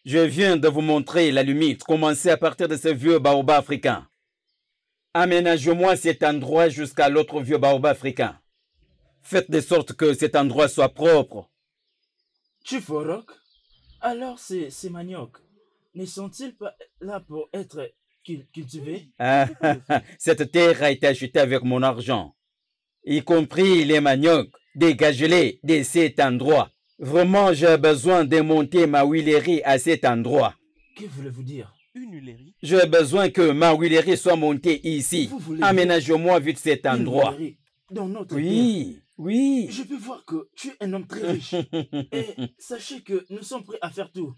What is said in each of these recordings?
Je viens de vous montrer la limite. Commencez à partir de ce vieux baobab africain. Aménagez-moi cet endroit jusqu'à l'autre vieux baobab africain. Faites de sorte que cet endroit soit propre. Chief-Rock, alors ces maniocs ne sont-ils pas là pour être cultivés? Cette terre a été achetée avec mon argent, y compris les maniocs. Dégagez-les de cet endroit. Vraiment, j'ai besoin de monter ma huilerie à cet endroit. Que voulez-vous dire? Une huilerie? J'ai besoin que ma huilerie soit montée ici. Vous voulez Aménagez-moi vite cet une endroit. huilerie dans notre terre? Oui, oui. Je peux voir que tu es un homme très riche. Et sachez que nous sommes prêts à faire tout.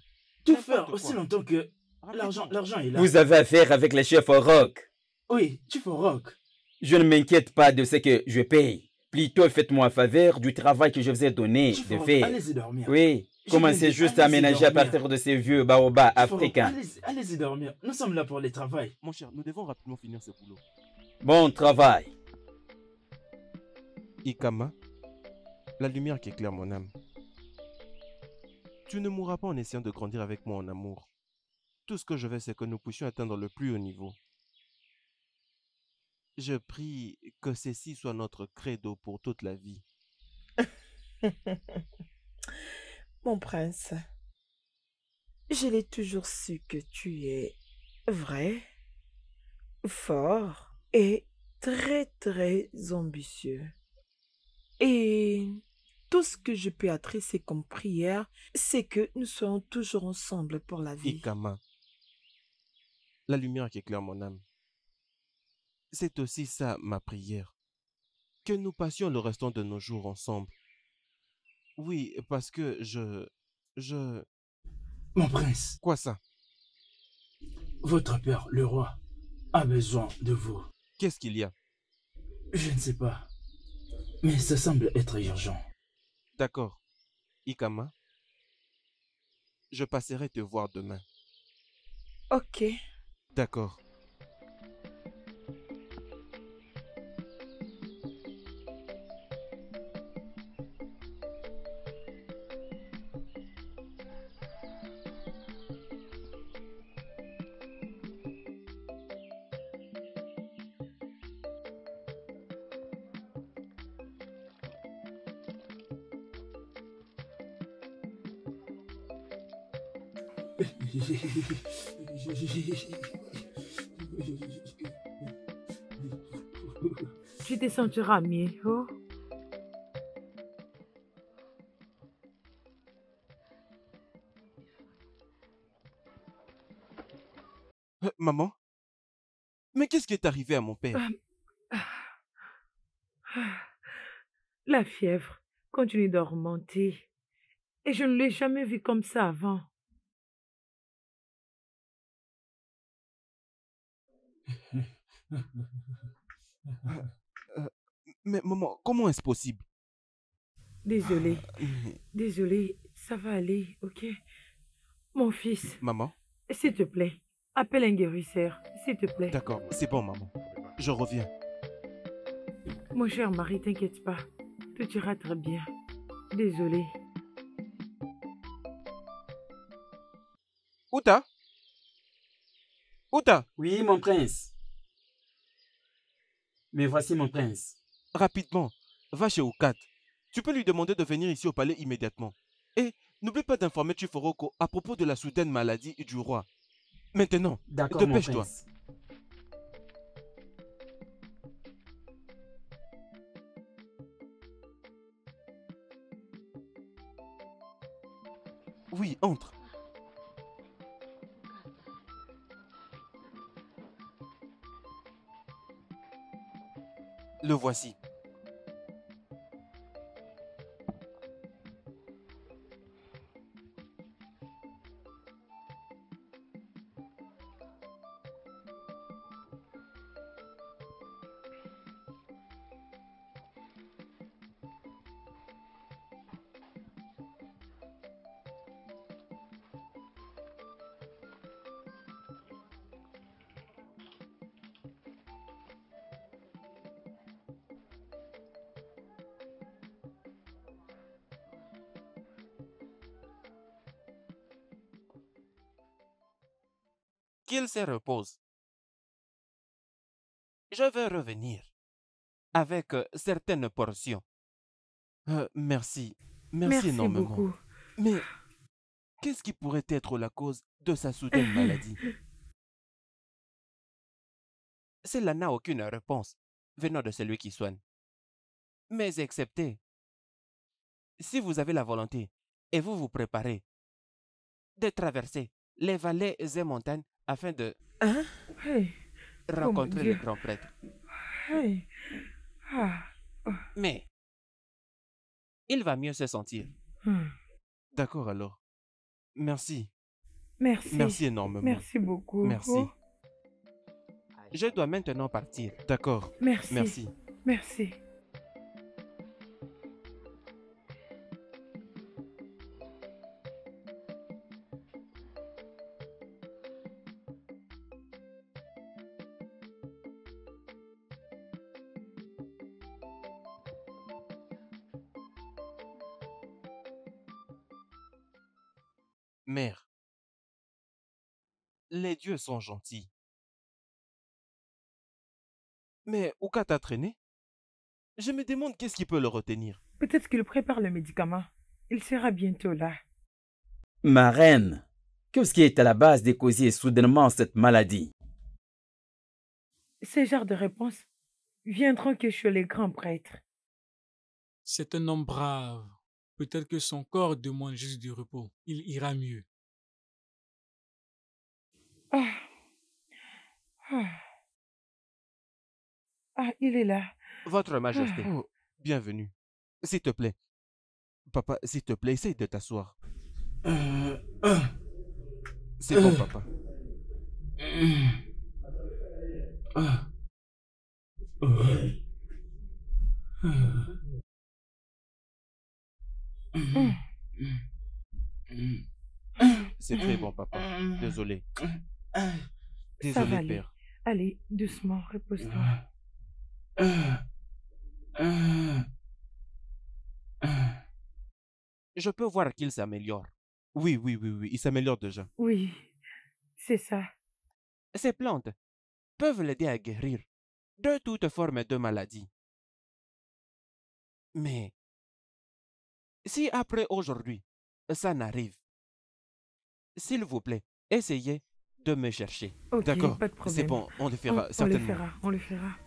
Tout N'importe faire quoi. aussi longtemps que Rapidement. l'argent est là. Vous avez affaire avec le chef Rock. Oui, Chief-Rock. Je ne m'inquiète pas de ce que je paye. Plutôt, faites-moi faveur du travail que je vous ai donné de Chief-Rock, faire. allez-y dormir. Oui, Je commencez viens de- juste à allez-y aménager à dormir. partir de ces vieux baobabs Chief-Rock, africains. allez-y dormir. Nous sommes là pour le travail. Mon cher, nous devons rapidement finir ce boulot. Bon travail. Ikama, la lumière qui éclaire mon âme. Tu ne mourras pas en essayant de grandir avec moi en amour. Tout ce que je veux, c'est que nous puissions atteindre le plus haut niveau. Je prie que ceci soit notre credo pour toute la vie. Mon prince, je l'ai toujours su que tu es vrai, fort et très très ambitieux. Et tout ce que je peux adresser comme prière, c'est que nous soyons toujours ensemble pour la vie. Ikama, la lumière qui éclaire mon âme. C'est aussi ça ma prière. Que nous passions le restant de nos jours ensemble. Oui, parce que je... Mon prince, Quoi ça? votre père, le roi, a besoin de vous. Qu'est-ce qu'il y a? Je ne sais pas. Mais ça semble être urgent. D'accord. Ikama, je passerai te voir demain. Ok. D'accord. Tu te sentiras mieux, oh? Maman? Mais qu'est-ce qui est arrivé à mon père? La fièvre continue d'augmenter. Et je ne l'ai jamais vu comme ça avant. Mais maman, comment est-ce possible? Désolée, Mais- désolée, ça va aller, ok? Mon fils, Maman? s'il te plaît, appelle un guérisseur, s'il te plaît. D'accord, c'est bon maman. Je reviens. Mon cher mari, t'inquiète pas, tout ira très bien. Désolée. Outa? Outa? Oui, mon prince. Mais voici mon prince. Rapidement, va chez Oukat. Tu peux lui demander de venir ici au palais immédiatement. Et n'oublie pas d'informer Chiforoko à propos de la soudaine maladie du roi. Maintenant, D'accord, mon dépêche-toi. prince. Oui, entre. Le voici. qu'il se repose. Je vais revenir avec certaines portions. Merci. Merci Merci énormément. beaucoup. Mais qu'est-ce qui pourrait être la cause de sa soudaine maladie? Cela n'a aucune réponse venant de celui qui soigne. Mais excepté, si vous avez la volonté et vous vous préparez de traverser les vallées et montagnes afin de Hein? Hey, rencontrer Dieu. le grand prêtre. hey. Ah. Mais il va mieux se sentir. Hmm. D'accord alors. Merci. Merci. Merci énormément. Merci beaucoup. Merci. Oh, Je dois maintenant partir. D'accord. merci. Merci. Merci. Mère, les dieux sont gentils. Mais Ouka t'a traîné? Je me demande qu'est-ce qui peut le retenir. Peut-être qu'il prépare le médicament. Il sera bientôt là. Ma reine, qu'est-ce qui est à la base de causer soudainement cette maladie? Ces genres de réponses viendront que chez les grands prêtres. C'est un homme brave. Peut-être que son corps demande juste du repos. Il ira mieux. Ah. Ah. Ah, il est là. Votre Majesté. Oh, bienvenue. S'il te plaît. Papa, s'il te plaît, essaye de t'asseoir. C'est bon, papa. C'est très bon, papa. Désolé. Ça va Désolé, aller. père. Allez, doucement, repose-toi. Je peux voir qu'il s'améliore. Oui, il s'améliore déjà. Oui, c'est ça. Ces plantes peuvent l'aider à guérir de toute forme de maladie. Mais si après aujourd'hui, ça n'arrive, s'il vous plaît, essayez de me chercher. Ok, D'accord, pas de problème. c'est bon, on le fera On le certainement. fera, on le fera.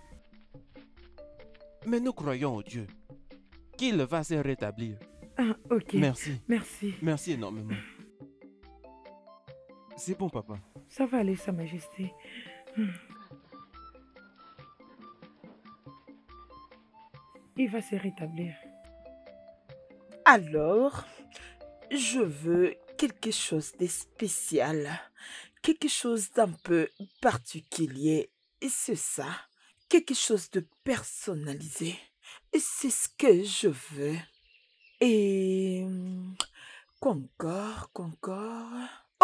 Mais nous croyons au Dieu qu'il va se rétablir. Ah, ok. Merci, Merci. merci énormément. C'est bon, papa. Ça va aller, Sa Majesté. Il va se rétablir. Alors, je veux quelque chose de spécial, quelque chose d'un peu particulier. Et c'est ça, quelque chose de personnalisé. Et c'est ce que je veux. Et quoi encore, quoi encore?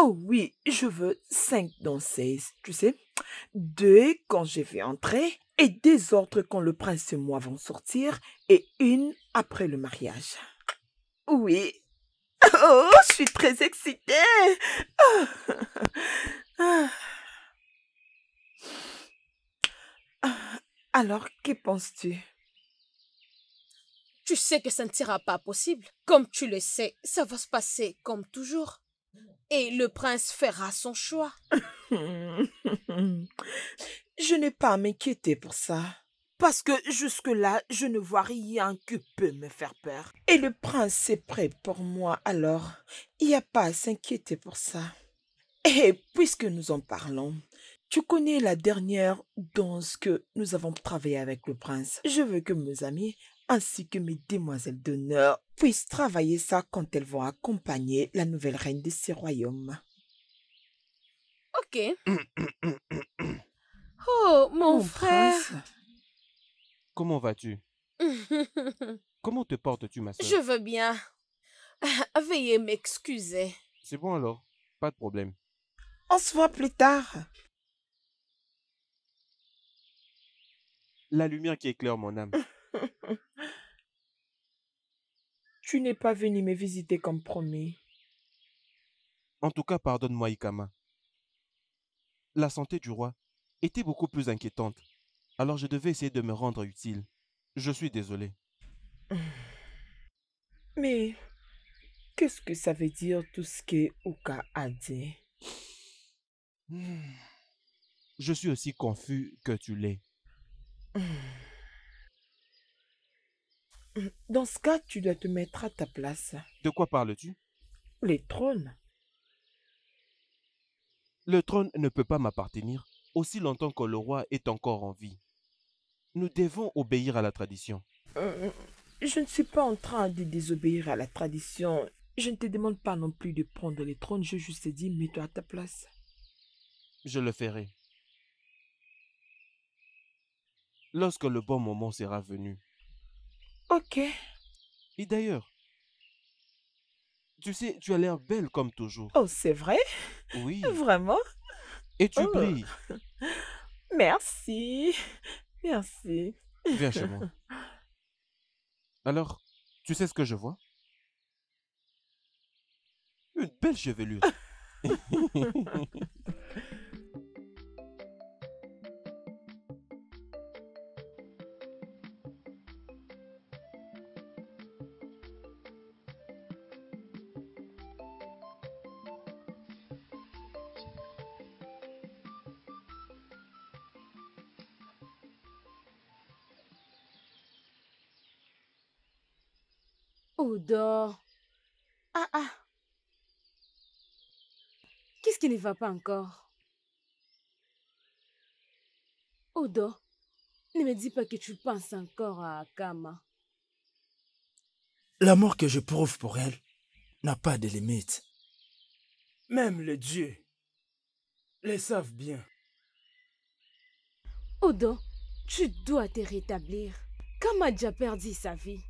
Oh oui, je veux 5 danseuses, tu sais. 2 quand je vais entrer et 2 autres quand le prince et moi vont sortir et 1 après le mariage. Oui. Oh, je suis très excitée. Ah. Alors, que penses-tu? Tu sais que ça ne sera pas possible. Comme tu le sais, ça va se passer comme toujours. Et le prince fera son choix. Je n'ai pas à m'inquiéter pour ça. Parce que jusque-là, je ne vois rien qui peut me faire peur. Et le prince est prêt pour moi, alors il n'y a pas à s'inquiéter pour ça. Et puisque nous en parlons, tu connais la dernière danse que nous avons travaillé avec le prince. Je veux que mes amis ainsi que mes demoiselles d'honneur puissent travailler ça quand elles vont accompagner la nouvelle reine de ces royaumes. Ok. Oh, mon Mon frère. prince. Comment vas-tu? Comment te portes-tu, ma soeur? Je veux bien. Veuillez m'excuser. C'est bon alors, pas de problème. On se voit plus tard. La lumière qui éclaire mon âme. Tu n'es pas venu me visiter comme promis. En tout cas, pardonne-moi, Ikama. la santé du roi était beaucoup plus inquiétante. Alors je devais essayer de me rendre utile. Je suis désolé. Mais qu'est-ce que ça veut dire tout ce que Uka a dit? Je suis aussi confus que tu l'es. Dans ce cas, tu dois te mettre à ta place. De quoi parles-tu? Les trônes. Le trône ne peut pas m'appartenir aussi longtemps que le roi est encore en vie. Nous devons obéir à la tradition. Je ne suis pas en train de désobéir à la tradition. Je ne te demande pas non plus de prendre les trônes. Je juste dit, mets-toi à ta place. Je le ferai. Lorsque le bon moment sera venu. Ok. Et d'ailleurs, tu sais, tu as l'air belle comme toujours. Oh, c'est vrai? Oui. Vraiment? Et tu Oh. brilles. Merci. Merci. Viens chez moi. Alors, tu sais ce que je vois? Une belle chevelure. Odo. Ah ah. Qu'est-ce qui ne va pas encore? Odo, ne me dis pas que tu penses encore à Akama. L'amour que je prouve pour elle n'a pas de limite. Même les dieux les savent bien. Odo, tu dois te rétablir. Kama a déjà perdu sa vie.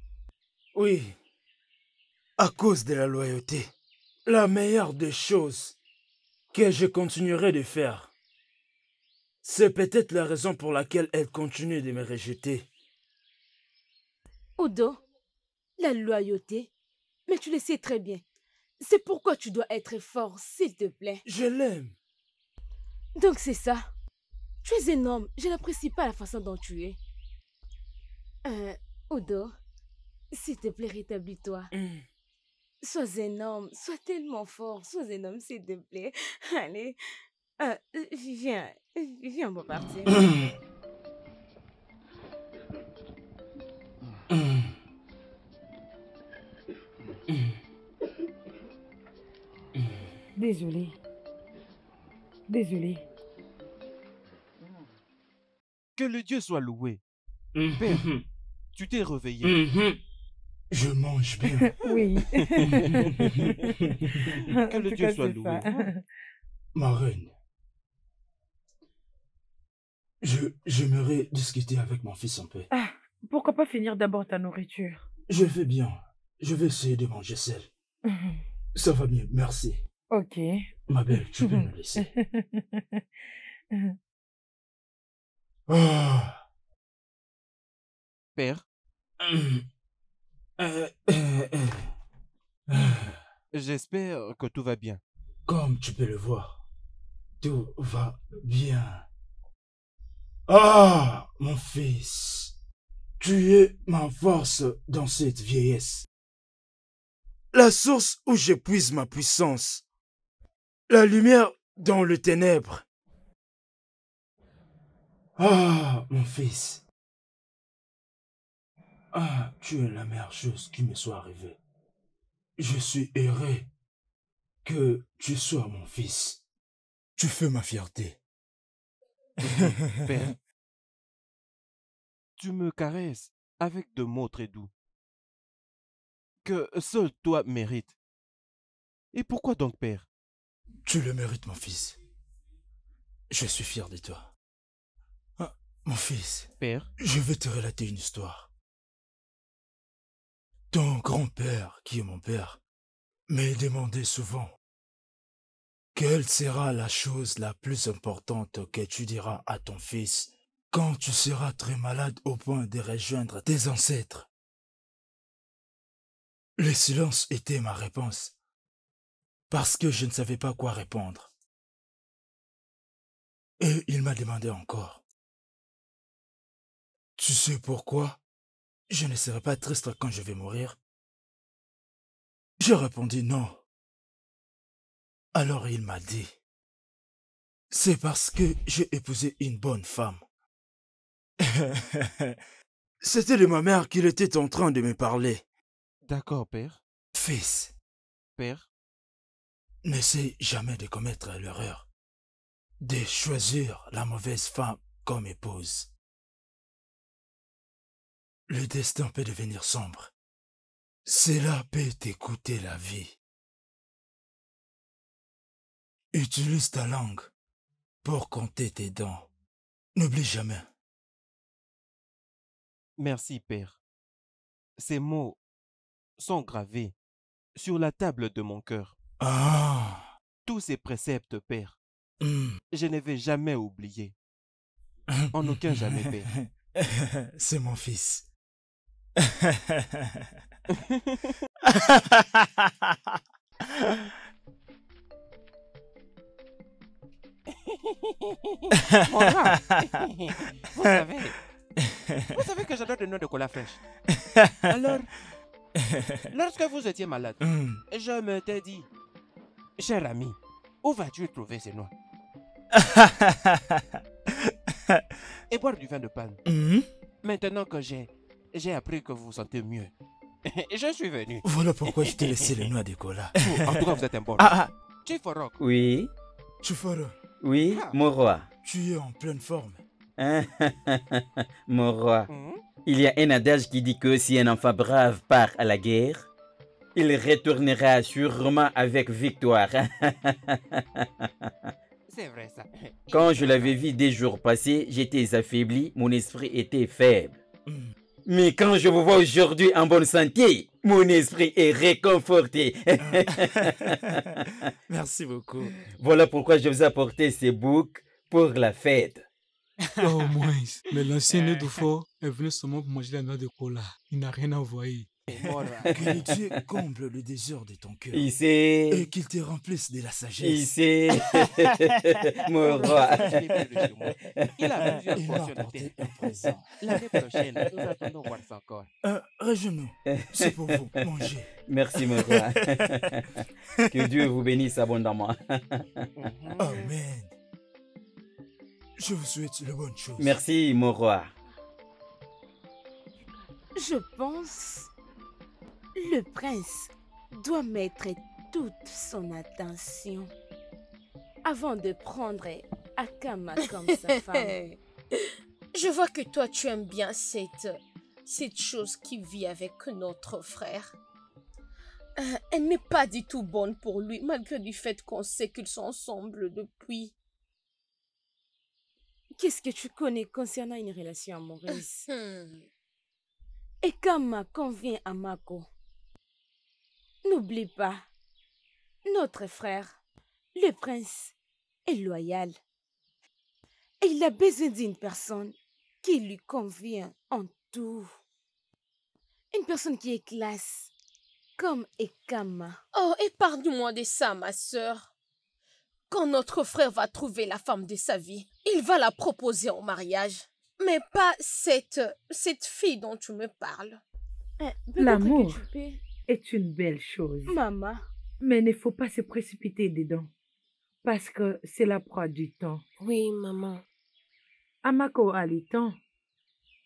Oui, à cause de la loyauté. La meilleure des choses que je continuerai de faire, c'est peut-être la raison pour laquelle elle continue de me rejeter. Odo, la loyauté, mais tu le sais très bien. C'est pourquoi tu dois être fort, s'il te plaît. Je l'aime. Donc c'est ça. Tu es un homme. Je n'apprécie pas la façon dont tu es. Odo, s'il te plaît, rétablis-toi. Sois un homme. Sois tellement fort. Sois un homme, s'il te plaît. Allez. Viens. Viens, on va partir. Désolée. Désolée. Que le Dieu soit loué. Père, tu t'es réveillé. Je mange bien. Oui. Que le Dieu soit loué. Ma reine, j'aimerais discuter avec mon fils un peu. Ah, pourquoi pas finir d'abord ta nourriture? Je vais bien. Je vais essayer de manger seul. Ça va mieux, merci. Ok. Ma belle, tu peux me laisser. Ah. Père, j'espère que tout va bien. Comme tu peux le voir, tout va bien. Ah, mon fils, tu es ma force dans cette vieillesse. La source où je puise ma puissance. La lumière dans le ténèbre. Ah, mon fils. Ah, tu es la meilleure chose qui me soit arrivée. Je suis heureux que tu sois mon fils. Tu fais ma fierté. Père, tu me caresses avec de mots très doux que seul toi mérites. Et pourquoi donc, Père? Tu le mérites, mon fils. Je suis fier de toi. Ah, mon fils, Père, je vais te relater une histoire. Ton grand-père, qui est mon père, m'a demandé souvent quelle sera la chose la plus importante que tu diras à ton fils quand tu seras très malade au point de rejoindre tes ancêtres. Le silence était ma réponse, parce que je ne savais pas quoi répondre. Et il m'a demandé encore, tu sais pourquoi je ne serai pas triste quand je vais mourir? J'ai répondu non. Alors il m'a dit, c'est parce que j'ai épousé une bonne femme. C'était de ma mère qu'il était en train de me parler. D'accord, père. Fils, Père, n'essaie jamais de commettre l'erreur de choisir la mauvaise femme comme épouse. Le destin peut devenir sombre. Cela peut t'écouter la vie. Utilise ta langue pour compter tes dents. N'oublie jamais. merci, père. Ces mots sont gravés sur la table de mon cœur. Ah, Tous ces préceptes, père, hmm. je ne vais jamais oublier. En aucun jamais, père. C'est mon fils. Mora, vous savez que j'adore le nom de cola fraîche. Alors, lorsque vous étiez malade, Hmm. je me t'ai dit, cher ami, où vas-tu trouver ces noix et boire du vin de panne? Hmm. Maintenant que j'ai appris que vous vous sentez mieux, je suis venu. Voilà pourquoi je t'ai laissé les noix de cola. En tout cas, vous êtes un bon. Ah, Chief Rock, Oui, Chufara, oui, mon roi. tu es en pleine forme. Mon roi. hmm, Il y a un adage qui dit que si un enfant brave part à la guerre, il retournera sûrement avec victoire. c'est vrai ça. Quand je l'avais vu des jours passés, j'étais affaibli, mon esprit était faible. Hmm. Mais quand je vous vois aujourd'hui en bonne santé, mon esprit est réconforté. Merci beaucoup. Voilà pourquoi je vous ai apporté ces boucs pour la fête. Oh, moins. Mais l'ancien nœud de fort est venu seulement pour manger la noix de cola. Il n'a rien envoyé. Mora. Que le Dieu comble le désir de ton cœur. Il sait, Et qu'il te remplisse de la il sagesse. sait, mon roi. Il a plusieurs Il m'a portions de apporté thé. un présent. L'année prochaine, nous attendons voir ça encore. Rejoins-nous. C'est pour vous. Mangez. Merci, mon roi. Que Dieu vous bénisse abondamment. Amen. Je vous souhaite de bonnes choses. Merci, mon roi. Je pense le prince doit mettre toute son attention avant de prendre Akama comme sa femme. Je vois que toi, tu aimes bien cette chose qui vit avec notre frère. Elle n'est pas du tout bonne pour lui, malgré du fait qu'on sait qu'ils sont ensemble depuis. Qu'est-ce que tu connais concernant une relation amoureuse? Hmm. Ekama convient à Mako. N'oublie pas, notre frère, le prince, est loyal. Et il a besoin d'une personne qui lui convient en tout. Une personne qui est classe, comme Ekama. Oh, épargne-moi de ça, ma sœur. Quand notre frère va trouver la femme de sa vie, il va la proposer en mariage. Mais pas cette fille dont tu me parles. Peut-être L'amour que tu peux- est une belle chose, Maman, mais il ne faut pas se précipiter dedans, parce que c'est la proie du temps. Oui, maman. Amako a le temps,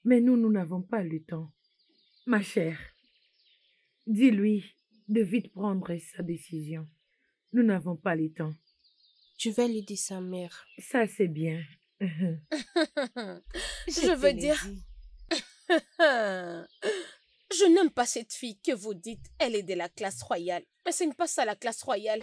mais nous n'avons pas le temps. Ma chère, dis-lui de vite prendre sa décision. Nous n'avons pas le temps. Je vais lui dire sa mère. Ça, c'est bien. Je te veux l'ai dire, dit. je n'aime pas cette fille que vous dites, elle est de la classe royale. Mais ce n'est pas ça la classe royale.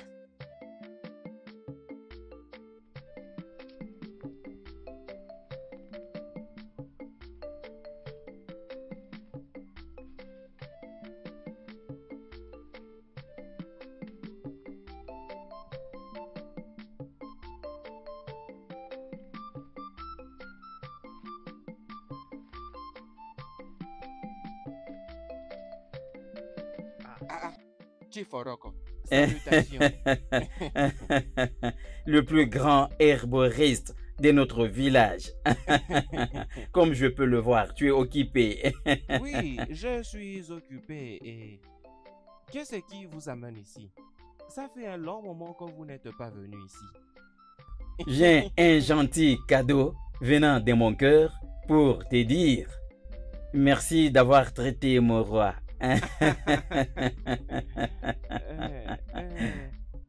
Chief Oroko, salutations. Le plus grand herboriste de notre village. Comme je peux le voir, tu es occupé. Oui, je suis occupé et... Qu'est-ce qui vous amène ici? Ça fait un long moment que vous n'êtes pas venu ici. J'ai un gentil cadeau venant de mon cœur pour te dire merci d'avoir traité mon roi.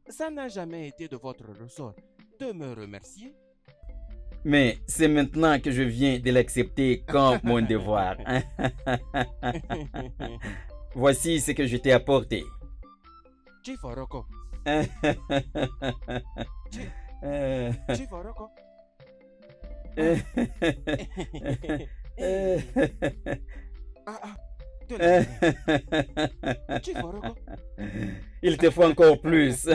Ça n'a jamais été de votre ressort de me remercier. Mais c'est maintenant que je viens de l'accepter comme mon devoir. Voici ce que je t'ai apporté. Chiforoko. Chiforoko. Chiforoko. Il te faut encore plus.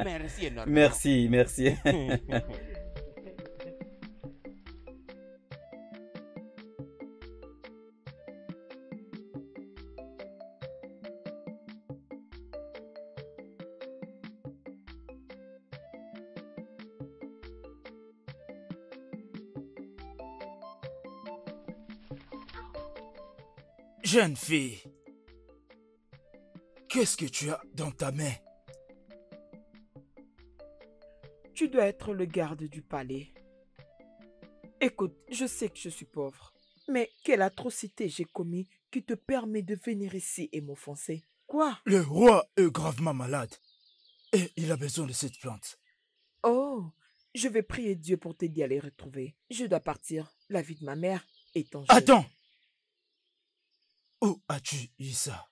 Merci énormément. Merci, merci. Jeune fille, qu'est-ce que tu as dans ta main? Tu dois être le garde du palais. Écoute, je sais que je suis pauvre, mais quelle atrocité j'ai commis qui te permet de venir ici et m'offenser? Quoi? Le roi est gravement malade et il a besoin de cette plante. Oh, je vais prier Dieu pour t'aider à les retrouver. Je dois partir. La vie de ma mère est en jeu. Attends! Où as-tu eu ça?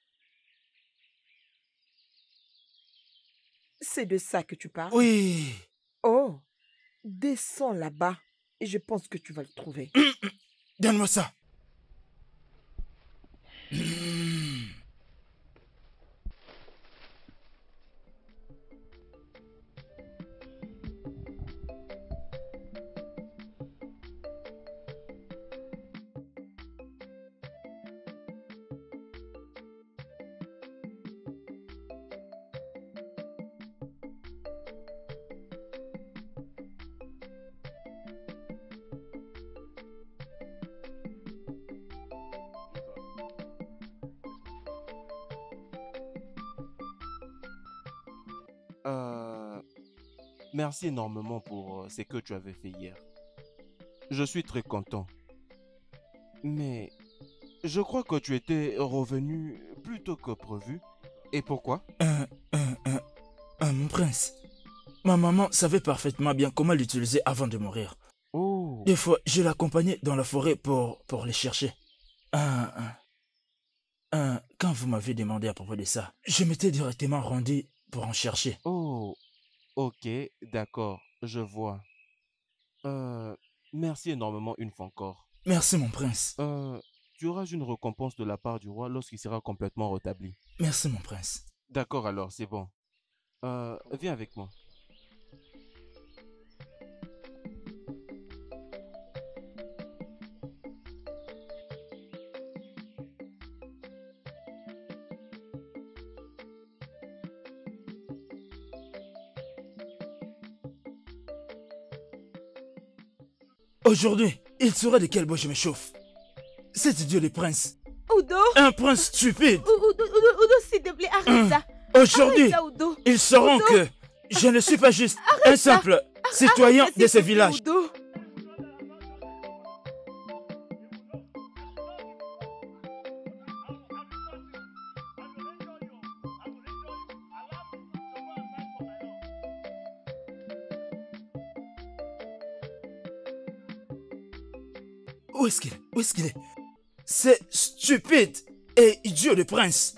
C'est de ça que tu parles? Oui. Oh, descends là-bas et je pense que tu vas le trouver. Donne-moi ça. Merci énormément pour ce que tu avais fait hier. Je suis très content. Mais je crois que tu étais revenu plus tôt que prévu. Et pourquoi? Mon prince, ma maman savait parfaitement bien comment l'utiliser avant de mourir. Oh. Des fois, je l'accompagnais dans la forêt pour les chercher. Quand vous m'avez demandé à propos de ça, je m'étais directement rendu pour en chercher. Oh. Ok, d'accord, je vois. Merci énormément une fois encore. Merci mon prince. Tu auras une récompense de la part du roi lorsqu'il sera complètement rétabli. Merci mon prince. D'accord alors, c'est bon. Viens avec moi. Aujourd'hui, il saura de quel bois je me chauffe. Cet idiot de prince. Udo! Un prince stupide. Udo, s'il te plaît, arrête ça. Aujourd'hui, Arrête ça, Udo. ils sauront Udo. que je ne suis pas juste un simple citoyen Arrête ça, de s'il ce te plaît, village. Udo. Où est-ce qu'il est? Où est-ce qu'il est? C'est stupide et idiot de prince.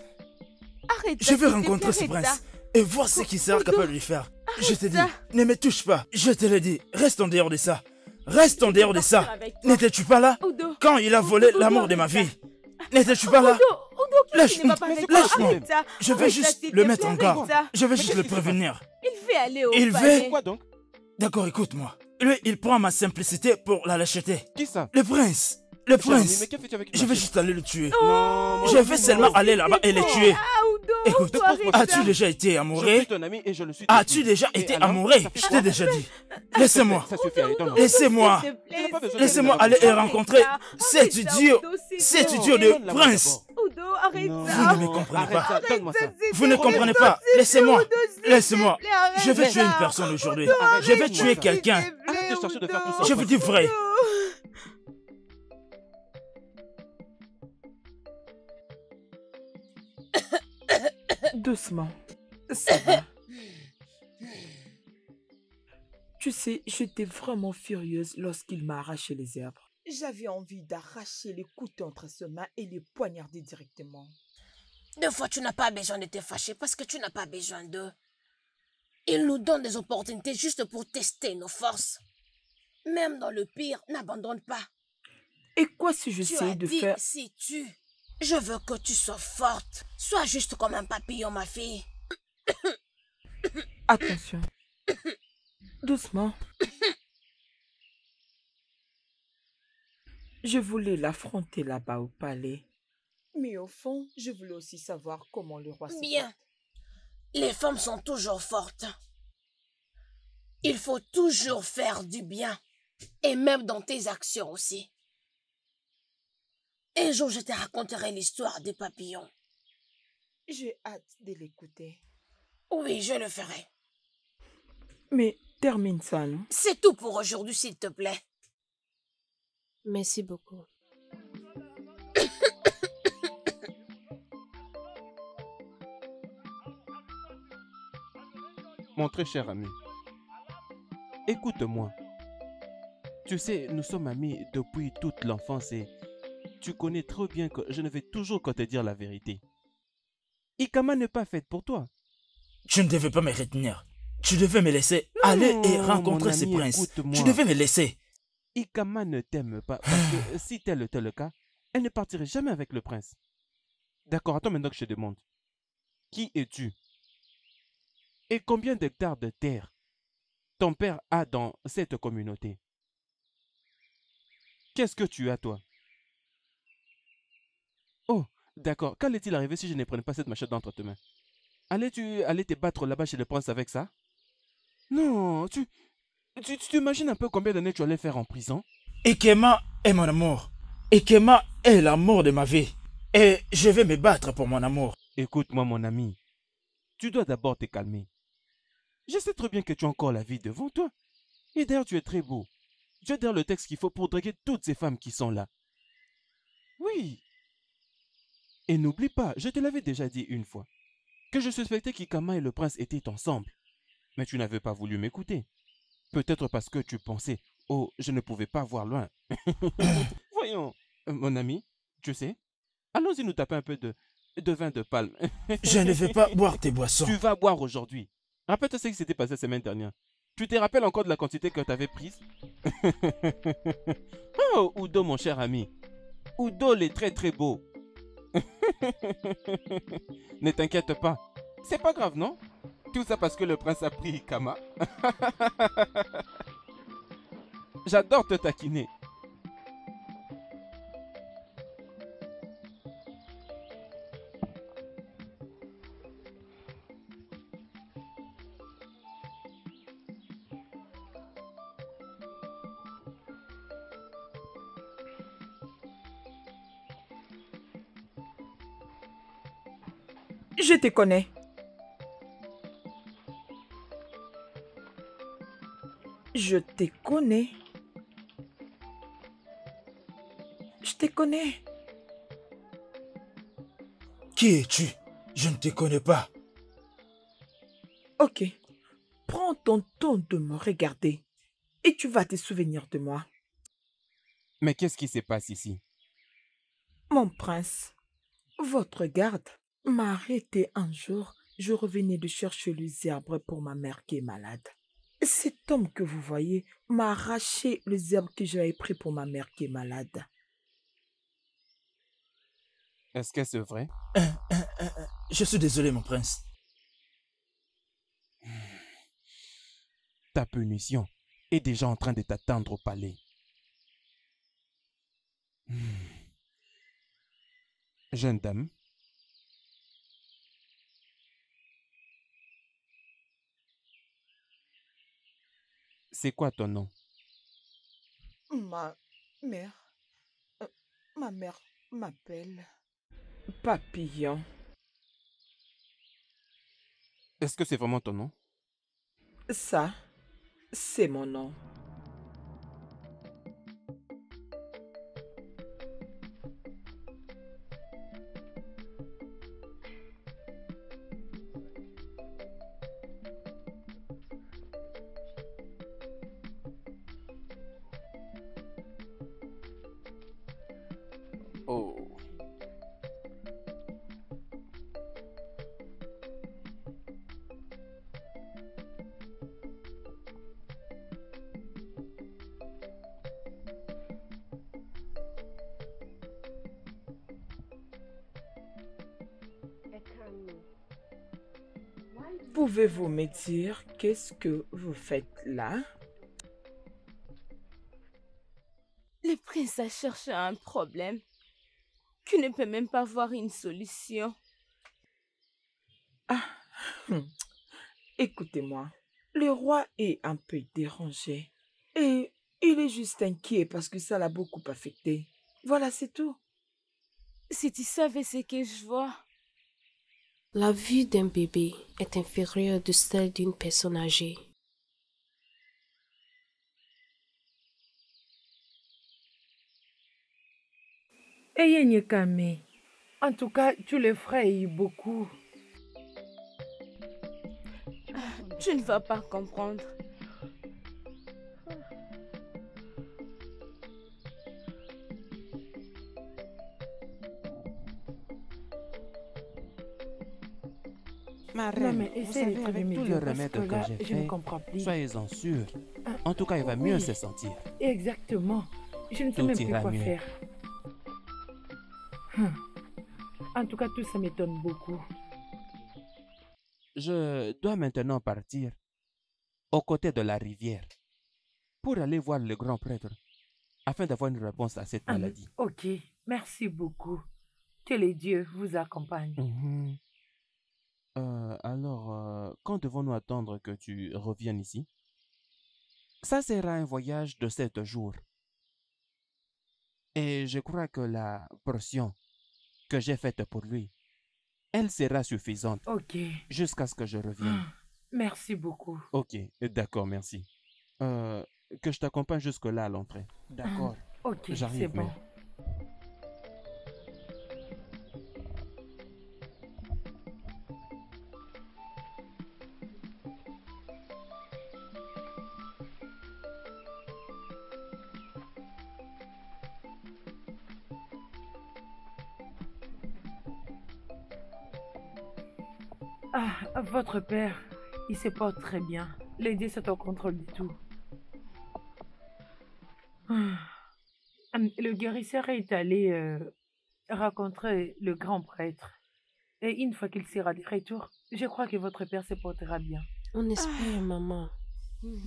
Arrête Je ça, vais s'il te rencontrer plaît, ce arrête prince ça. et voir ce qu'il sera Udo, capable de lui faire. Je te dis, ça. ne me touche pas. Je te le dis, reste en dehors de ça. Reste en Je dehors vais de ça. partir avec toi. N'étais-tu pas là Udo. quand il a volé Udo, l'amour de ma arrête vie? N'étais-tu pas là? Udo, qu'est-ce qui ne va pas avec toi? Lâche-moi. Arrête ça. Je vais Arrête ça, juste s'il le te mettre plaît, en garde. arrête ça. Je vais juste qu'est-ce le qu'il fait? prévenir. Il veut aller au Il veut- palais. Quoi donc? D'accord, écoute-moi. Lui, il prend ma simplicité pour la lâcheté. Qui ça? Le prince. Le Cher ami, prince. mais que fais-tu avec Je vais ma juste aller le tuer. Non, Je vais seulement aller là-bas et le tuer. Ah, Écoute, as-tu déjà été Je amoureux? suis ton ami et je le suis. As-tu depuis. déjà Et été alors, amoureux? ça fait Je quoi? t'ai déjà dit. Laissez-moi. Ça suffit, allez, donne-moi. Laissez-moi. S'il te plaît, Il n'y a pas besoin Laissez-moi d'aller aller et là-bas. rencontrer cet Arrête ça, idiot. Udo, s'il te Cet plaît. idiot de Donne-la-moi prince. d'abord. Udo, arrête Non, ça. Vous ne me comprenez arrête pas. ça, donne-moi ça. Vous ne comprenez pas. Laissez-moi. Laissez-moi. Je vais tuer une personne aujourd'hui. Je vais tuer quelqu'un. Arrête de chercher de faire tout ça. Je vous dis vrai. Doucement. Ça va. Tu sais, j'étais vraiment furieuse lorsqu'il m'a arraché les herbes. J'avais envie d'arracher les couteaux entre ses mains et les poignarder directement. Des fois, tu n'as pas besoin de te fâcher parce que tu n'as pas besoin d'eux. Ils nous donnent des opportunités juste pour tester nos forces. Même dans le pire, n'abandonne pas. Et quoi si Tu as j'essayais de dit faire... si tu... Je veux que tu sois forte. Sois juste comme un papillon, ma fille. Attention. Doucement. Je voulais l'affronter là-bas au palais. Mais au fond, je voulais aussi savoir comment le roi se Bien. porte. Les femmes sont toujours fortes. Il faut toujours faire du bien. Et même dans tes actions aussi. Un jour, je te raconterai l'histoire des papillons. J'ai hâte de l'écouter. Oui, je le ferai. Mais termine ça, non? C'est tout pour aujourd'hui, s'il te plaît. Merci beaucoup. Mon très cher ami, écoute-moi. Tu sais, nous sommes amis depuis toute l'enfance et tu connais trop bien que je ne vais toujours que te dire la vérité. Ikama n'est pas faite pour toi. Tu ne devais pas me retenir. Tu devais me laisser aller et Non, rencontrer mon ces ami, princes. écoute-moi. Tu devais me laisser. Ikama ne t'aime pas parce que si tel était le cas, elle ne partirait jamais avec le prince. D'accord, attends maintenant que je te demande. Qui es-tu? Et combien d'hectares de terre ton père a dans cette communauté? Qu'est-ce que tu as, toi? Oh, d'accord. Qu'allait-il arriver si je ne prenais pas cette machette entre tes mains? Allais-tu aller te battre là-bas chez le prince avec ça? Non, tu t'imagines un peu combien d'années tu allais faire en prison? Ikema est mon amour. Ikema est l'amour de ma vie. Et je vais me battre pour mon amour. Écoute-moi, mon ami. Tu dois d'abord te calmer. Je sais très bien que tu as encore la vie devant toi. Et d'ailleurs, tu es très beau. Tu as d'ailleurs le texte qu'il faut pour draguer toutes ces femmes qui sont là. Oui. Et n'oublie pas, je te l'avais déjà dit une fois, que je suspectais qu'Ikama et le prince étaient ensemble. Mais tu n'avais pas voulu m'écouter. Peut-être parce que tu pensais, oh, je ne pouvais pas voir loin. Voyons, mon ami, tu sais, allons-y nous taper un peu de vin de palme. Je ne vais pas boire tes boissons. Tu vas boire aujourd'hui. Rappelle-toi ce qui s'était passé la semaine dernière. Tu te rappelles encore de la quantité que tu avais prise? Oh, Udo, mon cher ami. Udo, il est très très beau. Ne t'inquiète pas. C'est pas grave, non? Tout ça parce que le prince a pris Ikama. J'adore te taquiner. Je te connais. Je te connais. Je te connais. Qui es-tu? Je ne te connais pas. Ok. Prends ton temps de me regarder et tu vas te souvenir de moi. Mais qu'est-ce qui se passe ici? Mon prince, votre garde m'a arrêté un jour. Je revenais de chercher les herbes pour ma mère qui est malade. Cet homme que vous voyez m'a arraché les herbes que j'avais pris pour ma mère qui est malade. Est-ce que c'est vrai? Je suis désolé, mon prince. Ta punition est déjà en train de t'attendre au palais. Jeune dame, C'est quoi ton nom? Ma mère, euh, ma mère m'appelle Papillon. Est-ce que c'est vraiment ton nom? Ça, c'est mon nom. Oh. Pouvez-vous me dire qu'est-ce que vous faites là? Le prince a cherché un problème qui ne peut même pas voir une solution. Ah, hum, écoutez-moi. Le roi est un peu dérangé et il est juste inquiet parce que ça l'a beaucoup affecté. Voilà, c'est tout. Si tu savais ce que je vois. La vie d'un bébé est inférieure de celle d'une personne âgée. Ayez Nyekame. En tout cas, tu l'effrayes beaucoup. Tu ne vas pas comprendre. Ma Non, reine, mais vous essaie de savez, trouver avec mes tout dieux, le parce remède que que là, j'ai je ne fait, comprends plus. soyez-en sûrs. Ah, En tout cas, il va mieux oui. se sentir. Exactement. Je ne sais Tout même plus ira quoi mieux. faire. Hum. En tout cas, tout ça m'étonne beaucoup. Je dois maintenant partir aux côtés de la rivière pour aller voir le grand prêtre afin d'avoir une réponse à cette maladie. Ok, merci beaucoup. Que les dieux vous accompagnent. Mhm. Alors, quand devons-nous attendre que tu reviennes ici? Ça sera un voyage de 7 jours. Et je crois que la portion que j'ai faite pour lui, elle sera suffisante Ok. jusqu'à ce que je revienne. Ah, merci beaucoup. Ok, d'accord, merci. Que je t'accompagne jusque-là à l'entrée. D'accord. Ok, c'est J'arrive, bon. mais... Ah, votre père, il se porte très bien. Les dieux sont au contrôle du tout. Ah. Le guérisseur est allé rencontrer le grand prêtre. Et une fois qu'il sera de retour, je crois que votre père se portera bien. On espère, maman.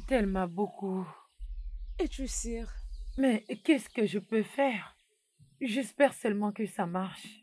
Tellement beaucoup. Es-tu sûre? Mais qu'est-ce que je peux faire? J'espère seulement que ça marche.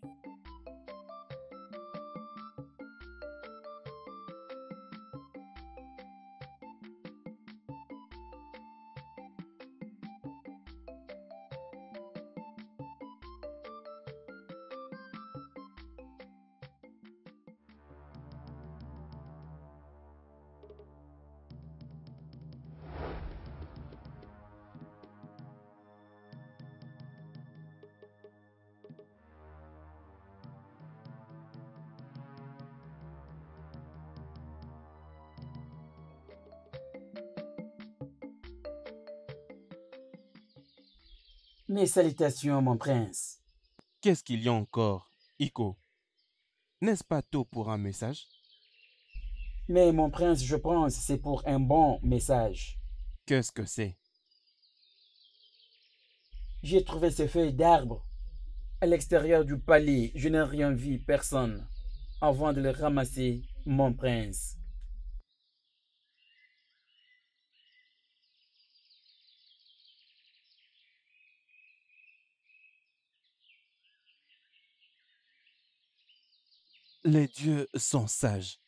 Mes salutations, mon prince. Qu'est-ce qu'il y a encore, Iko? N'est-ce pas tôt pour un message? Mais mon prince, je pense, c'est pour un bon message. Qu'est-ce que c'est? J'ai trouvé ces feuilles d'arbre à l'extérieur du palais. Je n'ai rien vu, personne, avant de les ramasser, mon prince. Les dieux sont sages.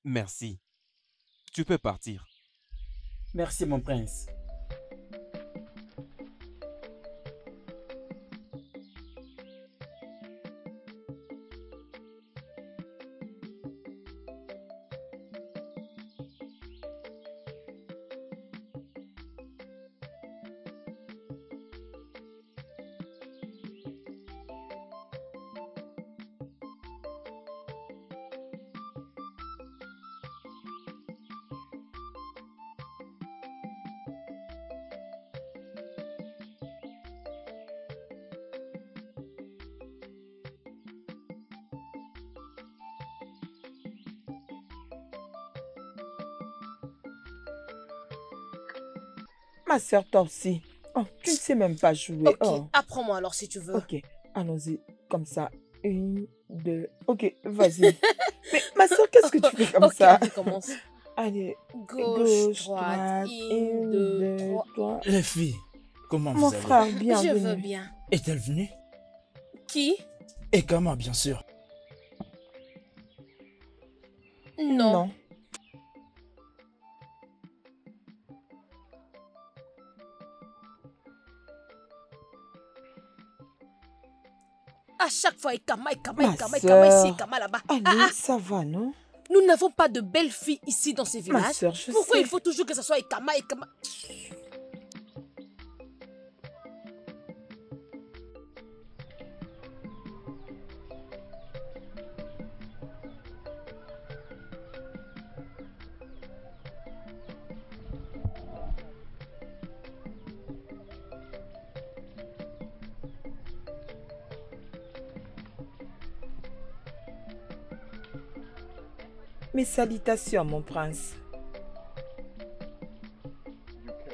Merci. Tu peux partir. Merci, mon prince. Ma sœur, toi aussi. Oh, tu ne sais même pas jouer. Ok, Oh. apprends-moi alors si tu veux. Ok, allons-y. Comme ça. 1, 2. Ok, vas-y. Mais ma soeur, qu'est-ce que tu fais comme Ok, ça? on recommence. Allez, Gauche, droite, 1, 2, 2, 3. 3. Les filles, comment Mon vous allez? frère, Je bienvenue. veux bien. Est-elle venue? Qui? Et Kama, bien sûr. Non. À chaque fois, Ekama, Ma ici, sœur. Ekama là-bas. Allez, ça va, non? Nous n'avons pas de belles filles ici dans ces Ma villages. sœur, je Pourquoi sais. il faut toujours que ce soit Ekama? Mes salutations, mon prince.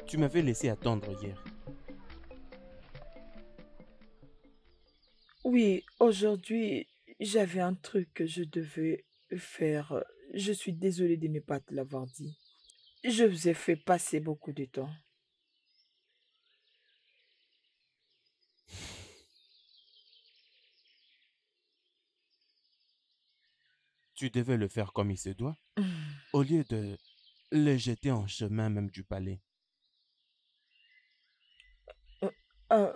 Tu m'avais laissé attendre hier. Oui, aujourd'hui, j'avais un truc que je devais faire. Je suis désolée de ne pas te l'avoir dit. Je vous ai fait passer beaucoup de temps. Tu devais le faire comme il se doit, au lieu de le jeter en chemin même du palais. Euh,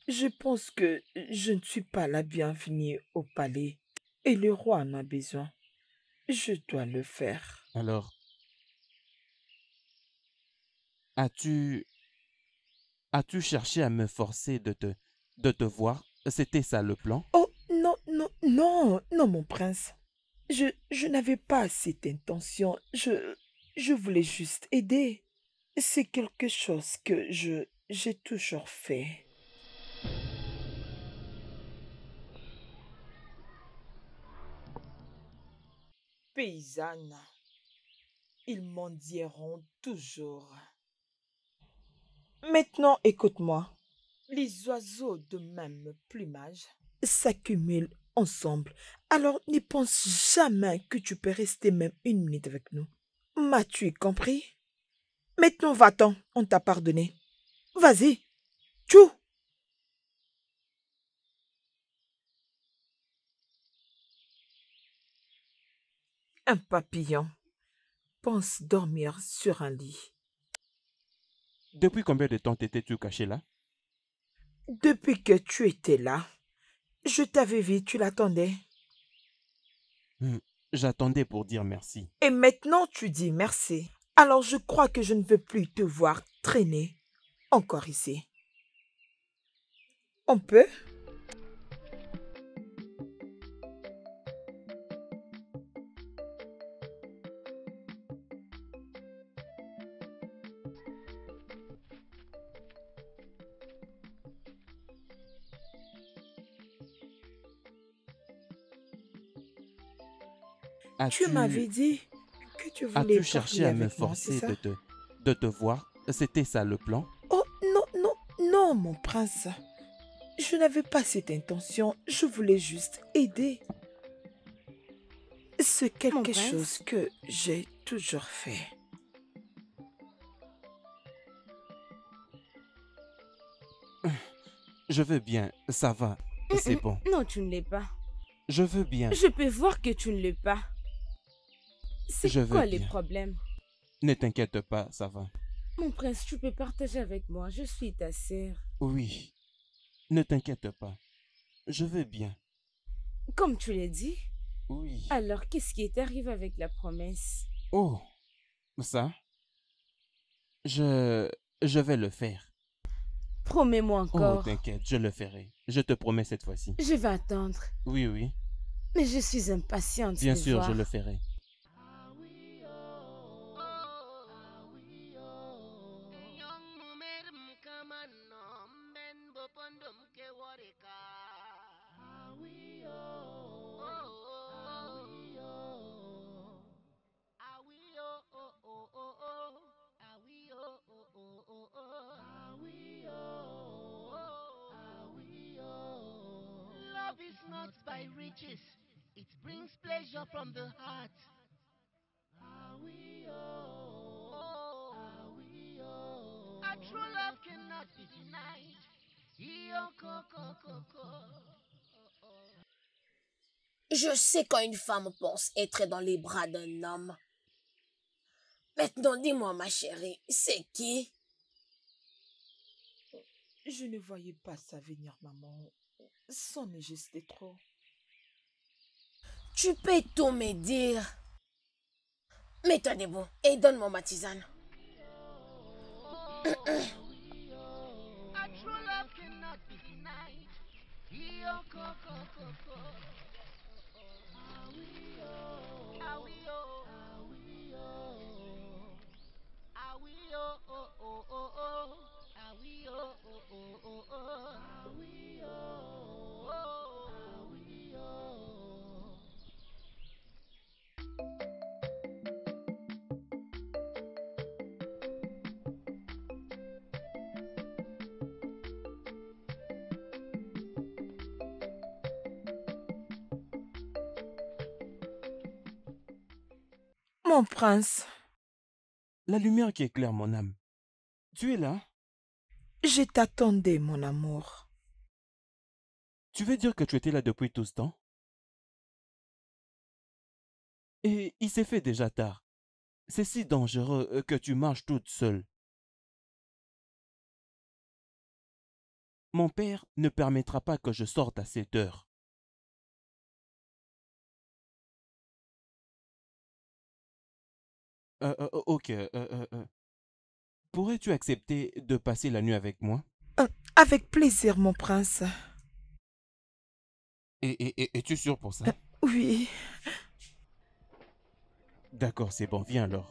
je pense que je ne suis pas la bienvenue au palais et le roi en a besoin. Je dois le faire. Alors, as-tu cherché à me forcer de te voir? C'était ça le plan? Oh, non, non, non, non, mon prince. Je n'avais pas cette intention. Je voulais juste aider. C'est quelque chose que j'ai toujours fait. Paysanne, ils mendieront toujours. Maintenant, écoute-moi. Les oiseaux de même plumage s'accumulent ensemble. Alors, n'y pense jamais que tu peux rester même 1 minute avec nous. M'as-tu compris? Maintenant, va-t'en, on t'a pardonné. Vas-y, tchou! Un papillon pense dormir sur un lit. Depuis combien de temps t'étais-tu caché là? Depuis que tu étais là, je t'avais vu, tu l'attendais. J'attendais pour dire merci. Et maintenant, tu dis merci. Alors, je crois que je ne veux plus te voir traîner encore ici. On peut? Tu m'avais dit que tu voulais As-tu cherché parler à me avec moi, forcer c'est ça? de te voir? C'était ça le plan? Oh, non, non, non, mon prince. Je n'avais pas cette intention. Je voulais juste aider. C'est quelque chose que j'ai toujours fait. Je veux bien, ça va, c'est bon. Non, tu ne l'es pas. Je veux bien. Je peux voir que tu ne l'es pas. C'est Je vais quoi les bien. problèmes? Ne t'inquiète pas, ça va. Mon prince, tu peux partager avec moi. Je suis ta sœur. Oui, ne t'inquiète pas. Je vais bien. Comme tu l'as dit. Oui. Alors, qu'est-ce qui est arrivé avec la promesse? Oh, ça, je vais le faire. Promets-moi Oh, encore. t'inquiète, je le ferai. Je te promets cette fois-ci. Je vais attendre. Oui, oui. Mais je suis impatiente Bien de sûr, voir. je le ferai. Love is not by riches, it brings pleasure from the heart. A true love cannot be denied. Je sais quand une femme pense être dans les bras d'un homme. Maintenant, dis-moi, ma chérie, c'est qui? Je ne voyais pas ça venir, maman. C'en est juste trop. Tu peux tout me dire. Mets-toi debout et donne-moi ma tisane. A true love cannot be denied. Mon prince, La lumière qui éclaire mon âme. Tu es là? je t'attendais, mon amour. Tu veux dire que tu étais là depuis tout ce temps? Et il s'est fait déjà tard. C'est si dangereux que tu marches toute seule. Mon père ne permettra pas que je sorte à cette heure. Ok. Pourrais-tu accepter de passer la nuit avec moi? Avec plaisir, mon prince. Es-tu sûr pour ça? Oui. D'accord, c'est bon, viens alors.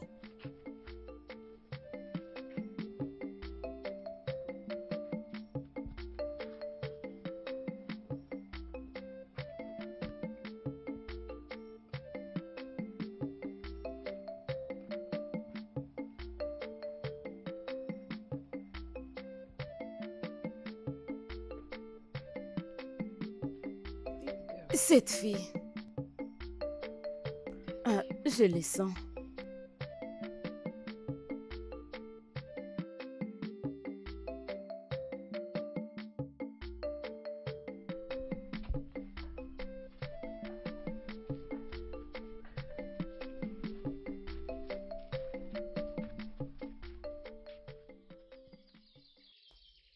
Cette fille. Je les sens.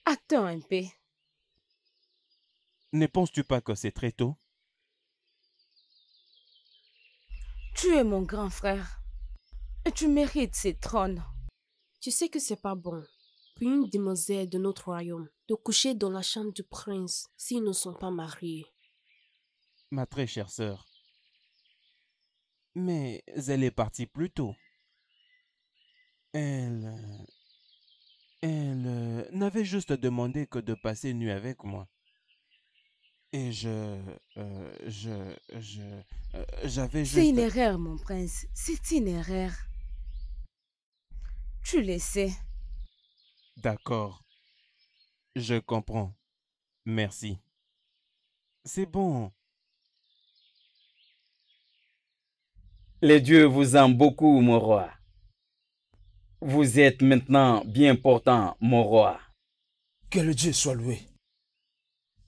Attends un peu. Ne penses-tu pas que c'est très tôt? Tu es mon grand frère. Et tu mérites ce trône. Tu sais que c'est pas bon pour une demoiselle de notre royaume de coucher dans la chambre du prince s'ils ne sont pas mariés. Ma très chère sœur. Mais elle est partie plus tôt. Elle n'avait juste demandé que de passer une nuit avec moi. Et j'avais juste... C'est une erreur, mon prince. C'est une erreur. Tu le sais. D'accord. Je comprends. Merci. C'est bon. Les dieux vous aiment beaucoup, mon roi. Vous êtes maintenant bien portant, mon roi. Que le Dieu soit loué.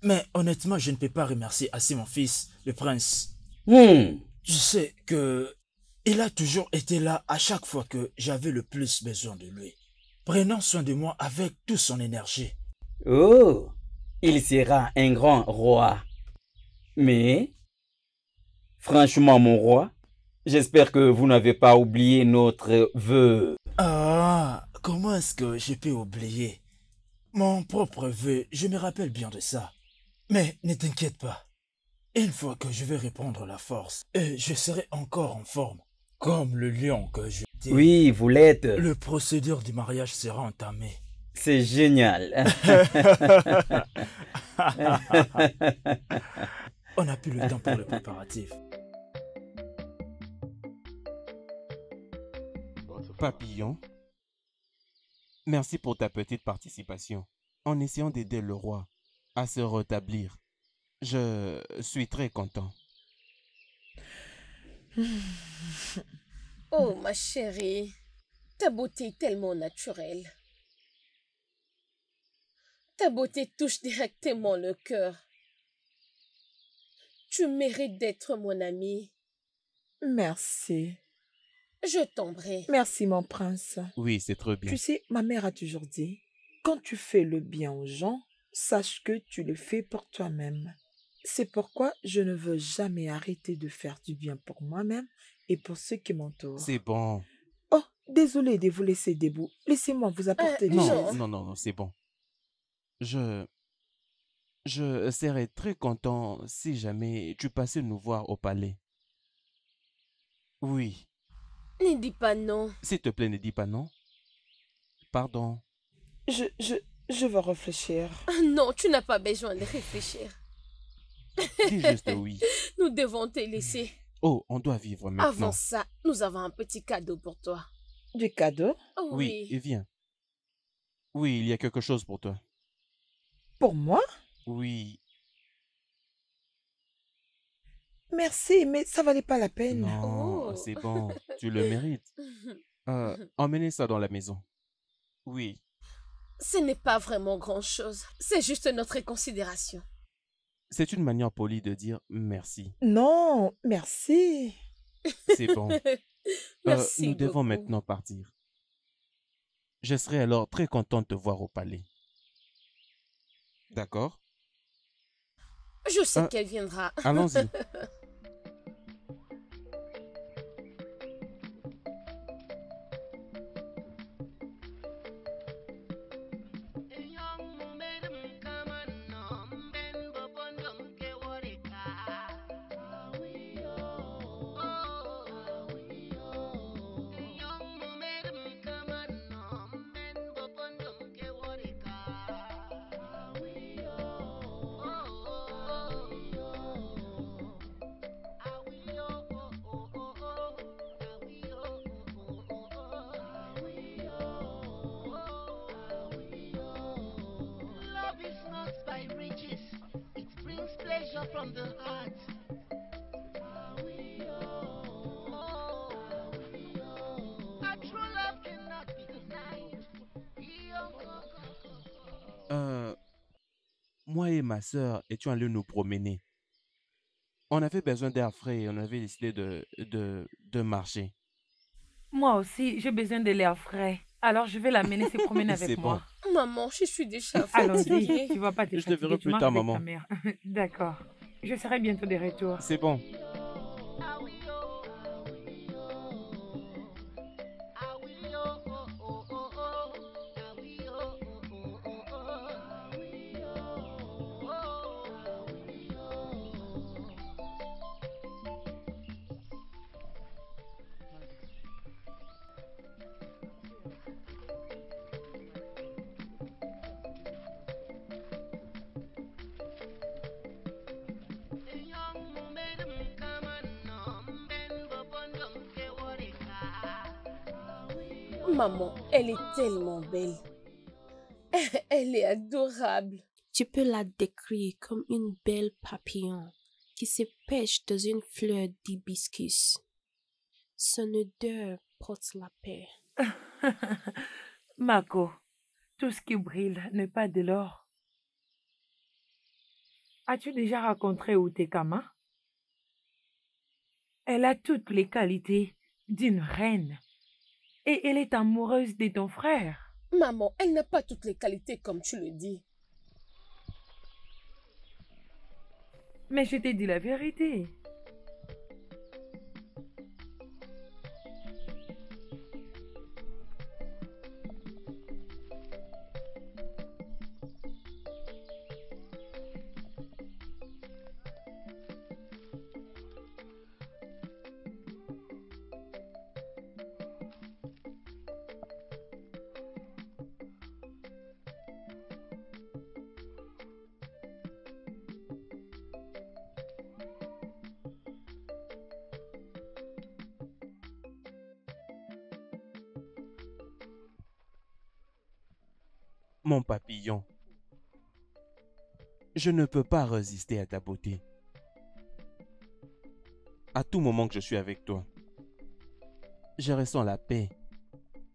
Mais honnêtement, je ne peux pas remercier assez mon fils, le prince. Tu sais que Il a toujours été là à chaque fois que j'avais le plus besoin de lui, prenant soin de moi avec toute son énergie. Oh, il sera un grand roi. Mais, franchement, mon roi, j'espère que vous n'avez pas oublié notre vœu. Ah, comment est-ce que j'ai pu oublier? Mon propre vœu, je me rappelle bien de ça. Mais ne t'inquiète pas. Une fois que je vais reprendre la force, et je serai encore en forme, comme le lion que je dis. Oui, vous l'êtes. Le procédure du mariage sera entamé. C'est génial. On n'a plus le temps pour le préparatif. Papillon, merci pour ta petite participation en essayant d'aider le roi à se rétablir. Je suis très content. Oh, ma chérie, ta beauté est tellement naturelle. Ta beauté touche directement le cœur. Tu mérites d'être mon ami. Merci. Je t'en prie. Merci, mon prince. Oui, c'est très bien. Tu sais, ma mère a toujours dit, quand tu fais le bien aux gens, sache que tu le fais pour toi-même. C'est pourquoi je ne veux jamais arrêter de faire du bien pour moi-même et pour ceux qui m'entourent. C'est bon. Oh, désolé de vous laisser debout. Laissez-moi vous apporter des Non, chaises. non, c'est bon. Je serais très content si jamais tu passais nous voir au palais. Oui. Ne dis pas non. S'il te plaît, ne dis pas non. Pardon. Je vais réfléchir. Non, tu n'as pas besoin de réfléchir. Dis juste oui. Nous devons te laisser. Oh, on doit vivre maintenant. Avant ça, nous avons un petit cadeau pour toi. Du cadeau? Oh, Oui, et viens. Oui, il y a quelque chose pour toi. Pour moi? Oui. Merci, mais ça valait pas la peine. Non, c'est bon. Tu le mérites. Emmenez ça dans la maison. Oui. Ce n'est pas vraiment grand-chose. C'est juste notre considération. C'est une manière polie de dire merci. Non, merci. C'est bon. Merci nous devons beaucoup. maintenant partir. Je serai alors très content de te voir au palais. D'accord? Je sais qu'elle viendra. Allons-y. Love is not by riches, it brings pleasure from the heart. A true love cannot be denied. Moi et ma sœur étions allés nous promener. On avait besoin d'air frais et on avait décidé de marcher. Moi aussi, j'ai besoin de l'air frais. Alors, je vais l'amener se promener avec C'est moi. bon. Maman, je suis déjà Allons-y, fatiguée. tu vas pas te Je te fatiguer, verrai tu plus marches tard, avec maman. ta mère. D'accord. Je serai bientôt de retour. C'est bon. Maman, elle est tellement belle. Elle est adorable. Tu peux la décrire comme une belle papillon qui se pêche dans une fleur d'hibiscus. Son odeur porte la paix. Mako, tout ce qui brille n'est pas de l'or. As-tu déjà rencontré Utekama? Elle a toutes les qualités d'une reine. Et elle est amoureuse de ton frère. Maman, elle n'a pas toutes les qualités comme tu le dis. Mais je t'ai dit la vérité. Mon papillon, je ne peux pas résister à ta beauté. À tout moment que je suis avec toi, je ressens la paix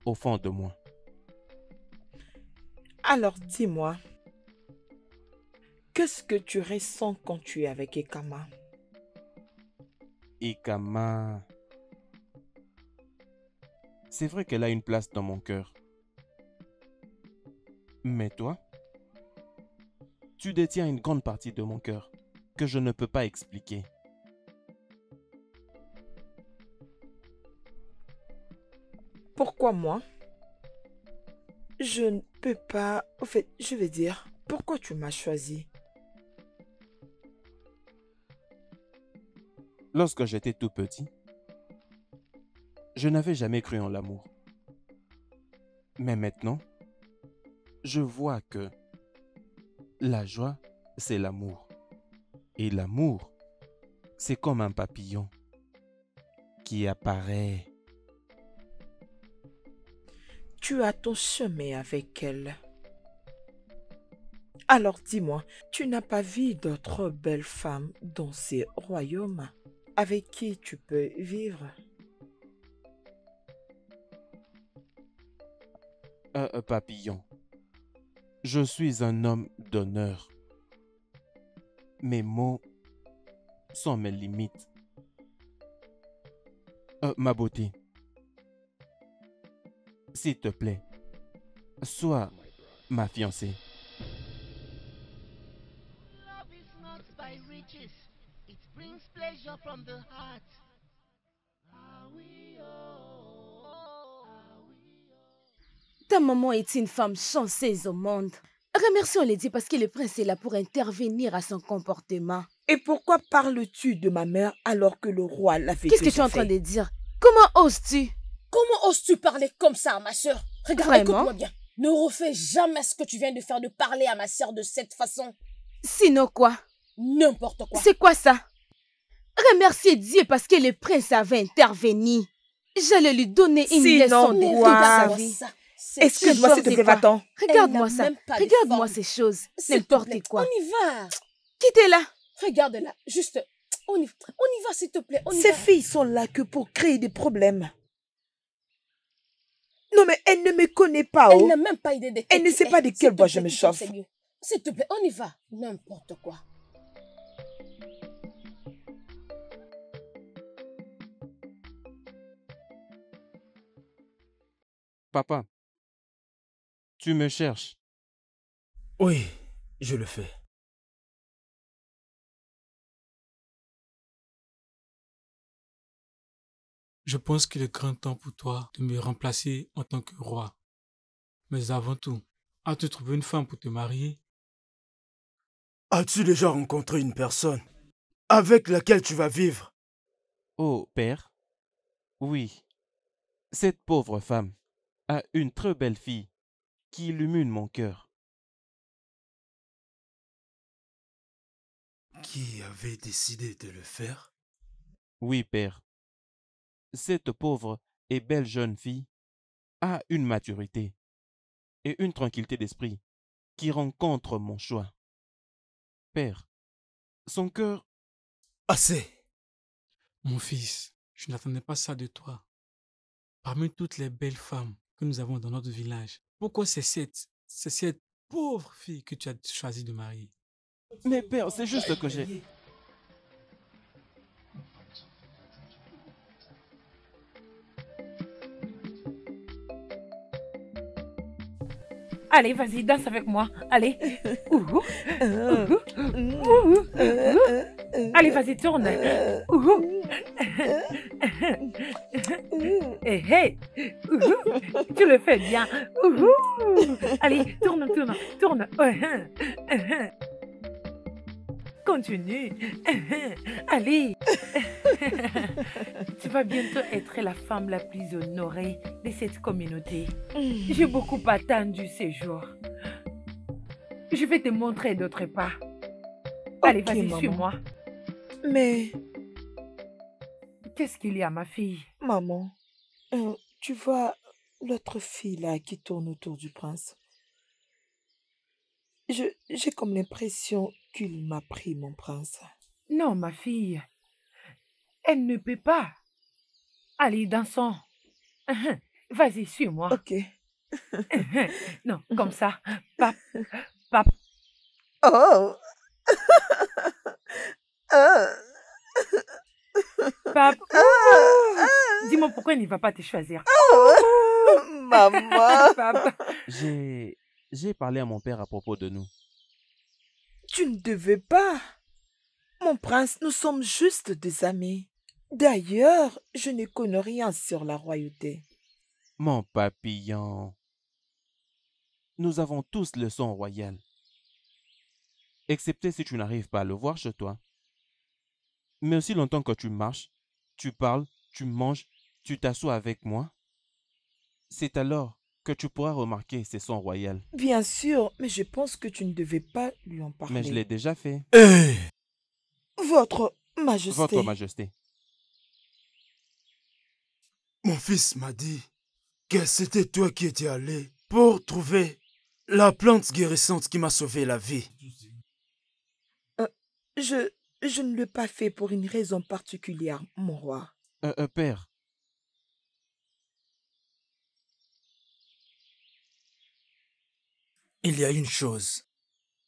au fond de moi. Alors dis-moi, qu'est-ce que tu ressens quand tu es avec Ekama? Ekama, c'est vrai qu'elle a une place dans mon cœur. Mais toi, tu détiens une grande partie de mon cœur que je ne peux pas expliquer. Pourquoi moi? Je ne peux pas... En fait, je veux dire, pourquoi tu m'as choisi? Lorsque j'étais tout petit, je n'avais jamais cru en l'amour. Mais maintenant, je vois que la joie, c'est l'amour. Et l'amour, c'est comme un papillon qui apparaît. Tu as ton chemin avec elle. Alors dis-moi, tu n'as pas vu d'autres belles femmes dans ces royaumes avec qui tu peux vivre? Papillon, je suis un homme d'honneur. Mes mots sont mes limites. Ma beauté, s'il te plaît, sois ma fiancée. Love is not by riches, it brings pleasure from the heart. Ah oui, oh, ah oui, oh. Ta maman est une femme chanceuse au monde. Remercions Lady parce que le prince est là pour intervenir à son comportement. Et pourquoi parles-tu de ma mère alors que le roi l'avait Qu'est-ce que tu es en train de dire? Comment oses-tu? Comment oses-tu parler comme ça à ma sœur? Regarde, Vraiment? écoute-moi bien. Ne refais jamais ce que tu viens de faire de parler à ma sœur de cette façon. Sinon quoi? N'importe quoi. C'est quoi ça? Remerciez Dieu parce que le prince avait intervenu. J'allais lui donner une leçon de toute sa vie. Excuse-moi s'il te plaît, va-t'en. Regarde-moi ça. Regarde-moi ces choses. N'importe quoi. On y va. Quittez-la. Regarde-la. Juste, on y va s'il te plaît. Ces filles sont là que pour créer des problèmes. Non mais elle ne me connaît pas. Elle n'a même pas idée de Elle ne sait pas de quelle bois je me chauffe. S'il te plaît, on y va. N'importe quoi. Papa, tu me cherches. Oui, je le fais. Je pense qu'il est grand temps pour toi de me remplacer en tant que roi. Mais avant tout, as-tu trouvé une femme pour te marier? As-tu déjà rencontré une personne avec laquelle tu vas vivre? Oh, père, oui, cette pauvre femme a une très belle fille qui illumine mon cœur. Qui avait décidé de le faire? Oui, père, cette pauvre et belle jeune fille a une maturité et une tranquillité d'esprit qui rencontre mon choix. Père, son cœur... Assez. Mon fils, je n'attendais pas ça de toi. Parmi toutes les belles femmes que nous avons dans notre village, pourquoi c'est cette pauvre fille que tu as choisi de marier? Mais père, c'est juste que j'ai... Allez, vas-y, danse avec moi. Allez. Ouhou. Ouhou. Ouhou. Ouhou. Allez, vas-y, tourne. Ouhou. Hé, hé. Ouhou. Tu le fais bien. Ouhou. Allez, tourne, tourne, tourne. Continue. Allez. Tu vas bientôt être la femme la plus honorée de cette communauté. J'ai beaucoup attendu ces jours. Je vais te montrer d'autres pas. Allez, Ok, vas-y, maman. suis-moi. Mais, Qu'est-ce qu'il y a, ma fille? maman, tu vois l'autre fille là qui tourne autour du prince. J'ai comme l'impression qu'il m'a pris, mon prince. Non, ma fille. Elle ne peut pas. Allez, dansons. Vas-y, suis-moi. Ok. Non, comme ça. Pap, pap. Oh! Ah! Pap. Ouh. Dis-moi pourquoi il ne va pas te choisir. Maman! Pap. J'ai parlé à mon père à propos de nous. Tu ne devais pas. Mon prince, nous sommes juste des amis. D'ailleurs, je ne connais rien sur la royauté. Mon papillon. Nous avons tous le son royal. Excepté si tu n'arrives pas à le voir chez toi. Mais aussi longtemps que tu marches, tu parles, tu manges, tu t'assois avec moi, c'est alors que tu pourras remarquer ces sons royaux. Bien sûr, mais je pense que tu ne devais pas lui en parler. Mais je l'ai déjà fait. Hé, Votre Majesté. Votre Majesté. mon fils m'a dit que c'était toi qui étais allé pour trouver la plante guérissante qui m'a sauvé la vie. Je ne l'ai pas fait pour une raison particulière, mon roi. Père, Il y a une chose.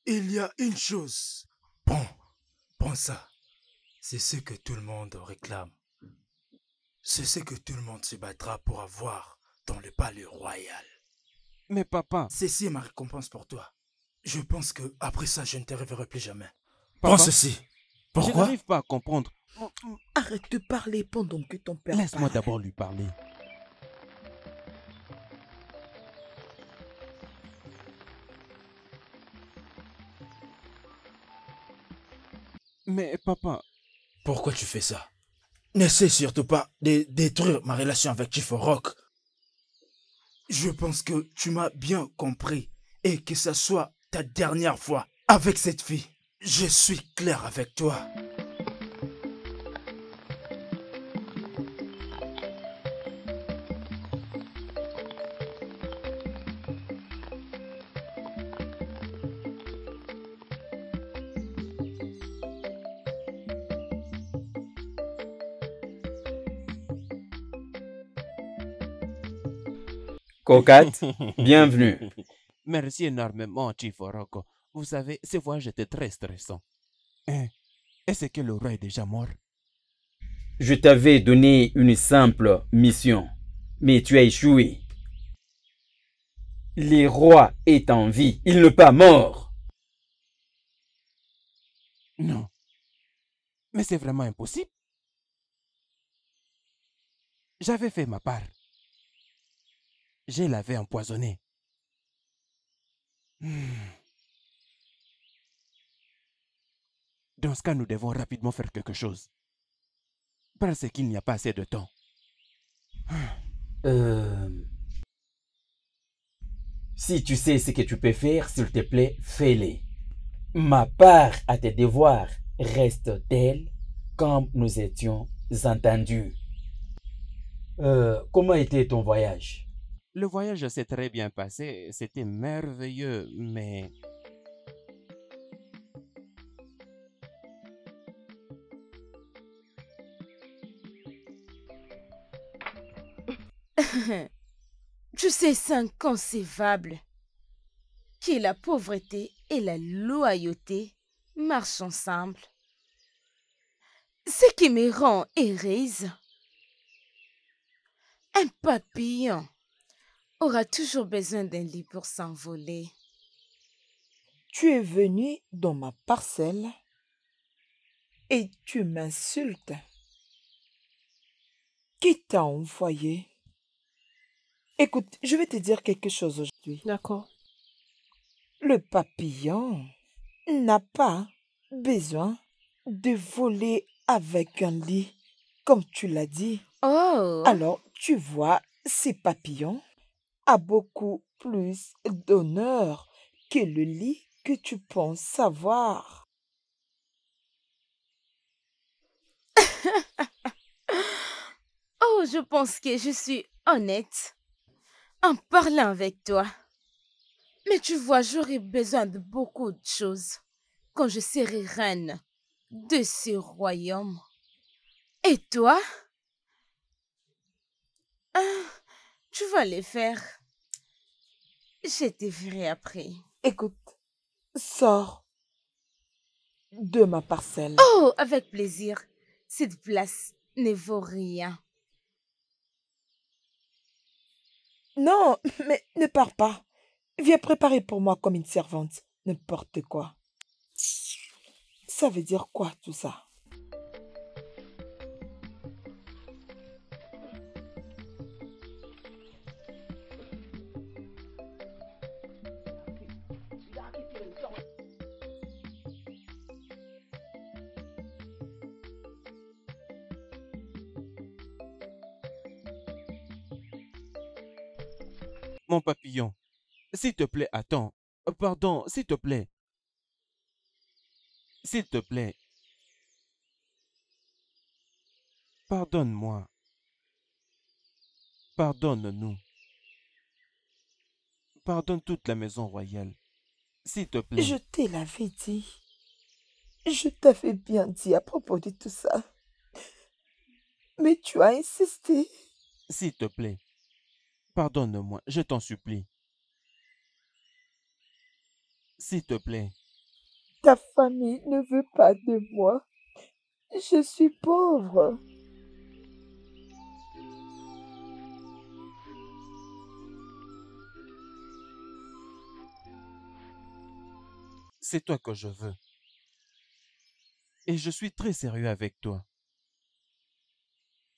Il y a une chose. Prends ça. C'est ce que tout le monde réclame. C'est ce que tout le monde se battra pour avoir dans le palais royal. mais papa, Ceci est ma récompense pour toi. Je pense que après ça, je ne te reverrai plus jamais. Papa, Prends ceci. je Pourquoi? n'arrive pas à comprendre. Arrête de parler pendant que ton père Laisse-moi parle. d'abord lui parler. Mais papa, Pourquoi tu fais ça? N'essaie surtout pas de détruire ma relation avec Chief Rock. Je pense que tu m'as bien compris et que ça soit ta dernière fois avec cette fille. Je suis clair avec toi. Cocotte, bienvenue. merci énormément, Chief Oroko. Vous savez, ce voyage était très stressant. Est-ce que le roi est déjà mort? Je t'avais donné une simple mission, mais tu as échoué. Le roi est en vie, il n'est pas mort. Non. Mais c'est vraiment impossible. J'avais fait ma part. Je l'avais empoisonné. Dans ce cas, nous devons rapidement faire quelque chose. Parce qu'il n'y a pas assez de temps. Si tu sais ce que tu peux faire, s'il te plaît, fais-le. Ma part à tes devoirs reste telle comme nous étions entendus. Comment était ton voyage? Le voyage s'est très bien passé. C'était merveilleux, mais... Tu sais, c'est inconcevable que la pauvreté et la loyauté marchent ensemble. Ce qui me rend heureuse, un papillon aura toujours besoin d'un lit pour s'envoler. Tu es venu dans ma parcelle et tu m'insultes. Qui t'a envoyé? Écoute, je vais te dire quelque chose aujourd'hui. D'accord. Le papillon n'a pas besoin de voler avec un lit, comme tu l'as dit. Oh, Alors, tu vois, ces papillons a beaucoup plus d'honneur que le lit que tu penses savoir. oh, je pense que je suis honnête en parlant avec toi. Mais tu vois, j'aurai besoin de beaucoup de choses quand je serai reine de ce royaume. Et toi, ah, tu vas les faire. Je te verrai après. Écoute, sors de ma parcelle. Oh, avec plaisir. Cette place ne vaut rien. Non, mais ne pars pas. Viens préparer pour moi comme une servante. N'importe quoi. Ça veut dire quoi tout ça? Mon papillon, s'il te plaît, attends. Pardon, s'il te plaît. S'il te plaît. Pardonne-moi. Pardonne-nous. Pardonne toute la maison royale. S'il te plaît. Je te l'avais dit. Je t'avais bien dit à propos de tout ça. Mais tu as insisté. S'il te plaît. Pardonne-moi, je t'en supplie. S'il te plaît. Ta famille ne veut pas de moi. Je suis pauvre. C'est toi que je veux. Et je suis très sérieux avec toi.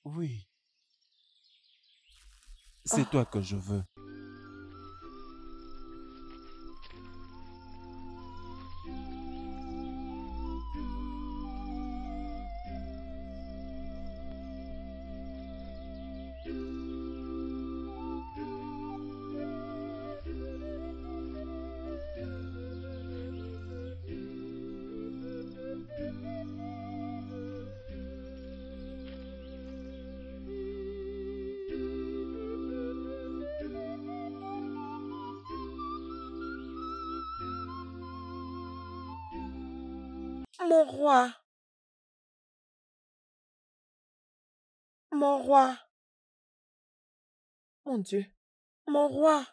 Oui. C'est toi que je veux. Mon roi. Mon roi. Mon Dieu. Mon roi.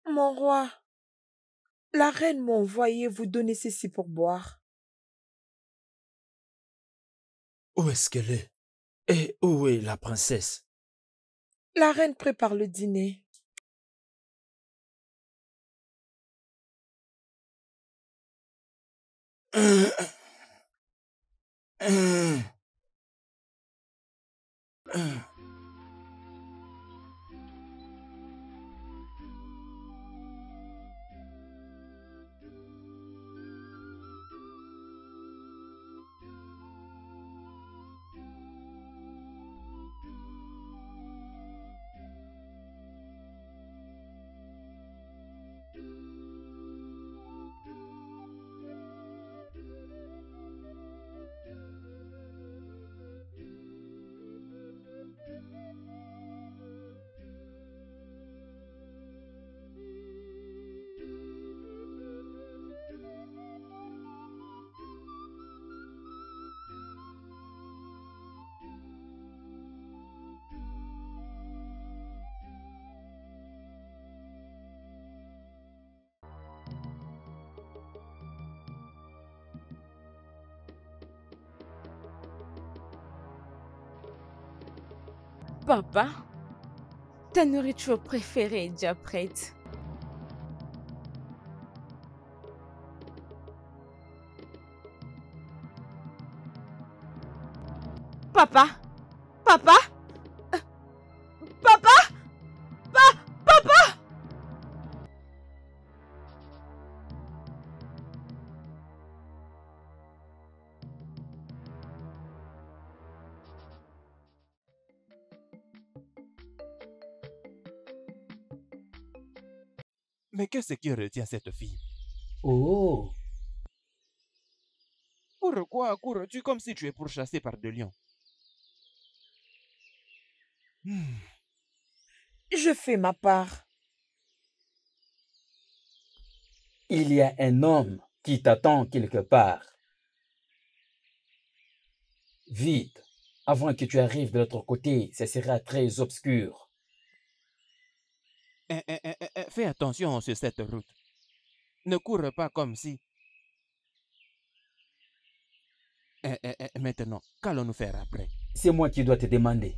Mon roi. La reine m'a envoyé vous donner ceci pour boire. Où est-ce qu'elle est? Et où est la princesse? La reine prépare le dîner. Hum, hum, hum. Papa, ta nourriture préférée est déjà prête. Papa, papa, papa, papa. Mais qu'est-ce qui retient cette fille? Oh, Pourquoi cours-tu comme si tu es pourchassé par des lions? Je fais ma part. il y a un homme qui t'attend quelque part. Vite, avant que tu arrives de l'autre côté, ce sera très obscur. Fais attention sur cette route. Ne cours pas comme si... Maintenant, qu'allons-nous faire après? C'est moi qui dois te demander.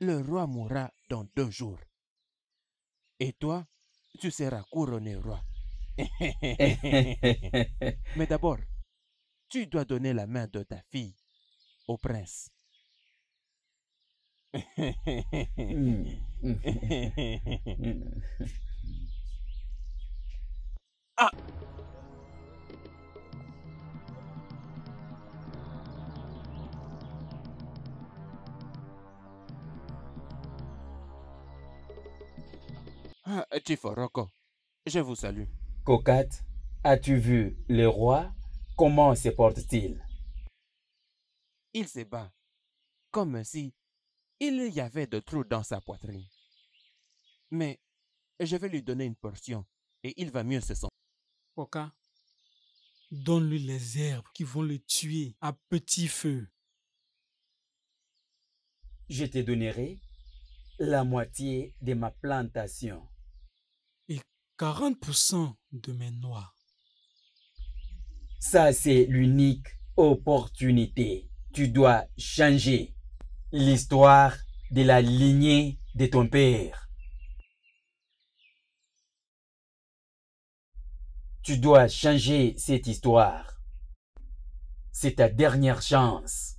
Le roi mourra dans 2 jours. Et toi, tu seras couronné roi. Mais d'abord, tu dois donner la main de ta fille au prince. Ah! Ah, Chiforoko, je vous salue. Cocotte, as-tu vu le roi? Comment se porte-t-il? Il se bat comme si il y avait de trous dans sa poitrine. Mais je vais lui donner une portion et il va mieux se sentir. Coca, donne-lui les herbes qui vont le tuer à petit feu. Je te donnerai la moitié de ma plantation. Et 40% de mes noix. Ça, c'est l'unique opportunité. Tu dois changer l'histoire de la lignée de ton père. Tu dois changer cette histoire. C'est ta dernière chance.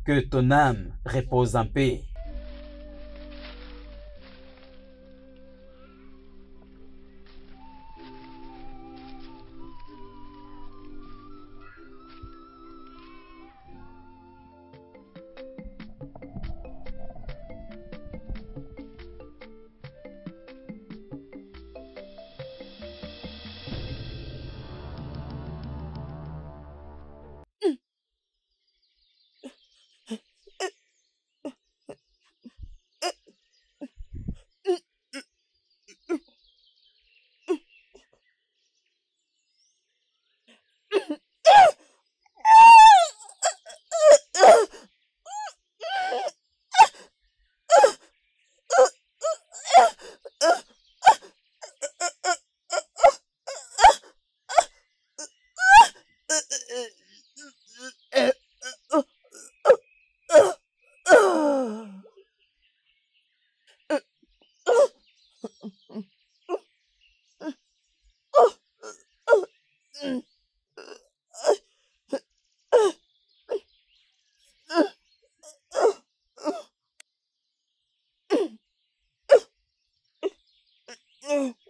Que ton âme repose en paix.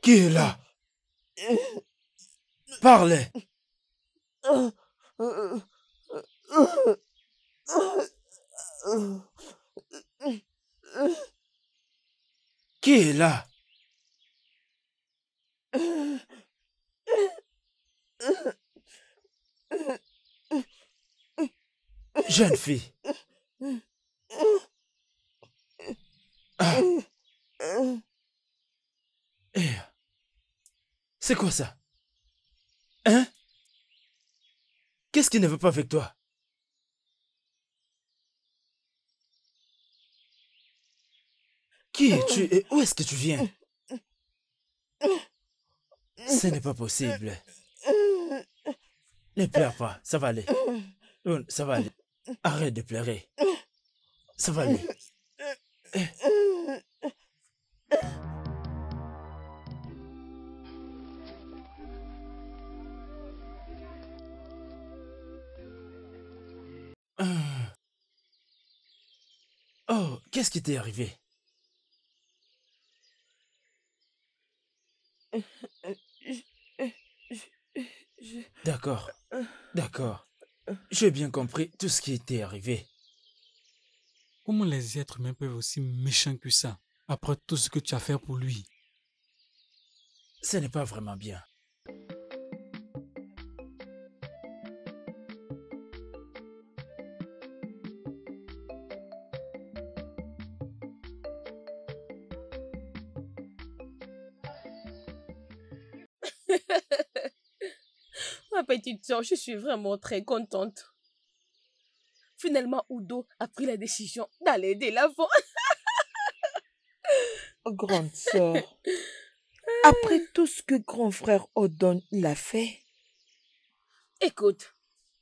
Qui est là? Parlez. Qui est là? Jeune fille. Ah. Eh, c'est quoi ça? Hein? Qu'est-ce qui ne veut pas avec toi? Qui es-tu et où est-ce que tu viens? Ce n'est pas possible. Ne pleure pas, ça va aller. Ça va aller. Arrête de pleurer. Ça va aller. Oh, qu'est-ce qui t'est arrivé? D'accord, d'accord. J'ai bien compris tout ce qui t'est arrivé. Comment les êtres humains peuvent aussi méchants que ça, après tout ce que tu as fait pour lui? Ce n'est pas vraiment bien. Ma petite soeur, je suis vraiment très contente. Finalement, Udo a pris la décision d'aller de l'avant. Grande sœur, après tout ce que grand frère Odon l'a fait, Écoute,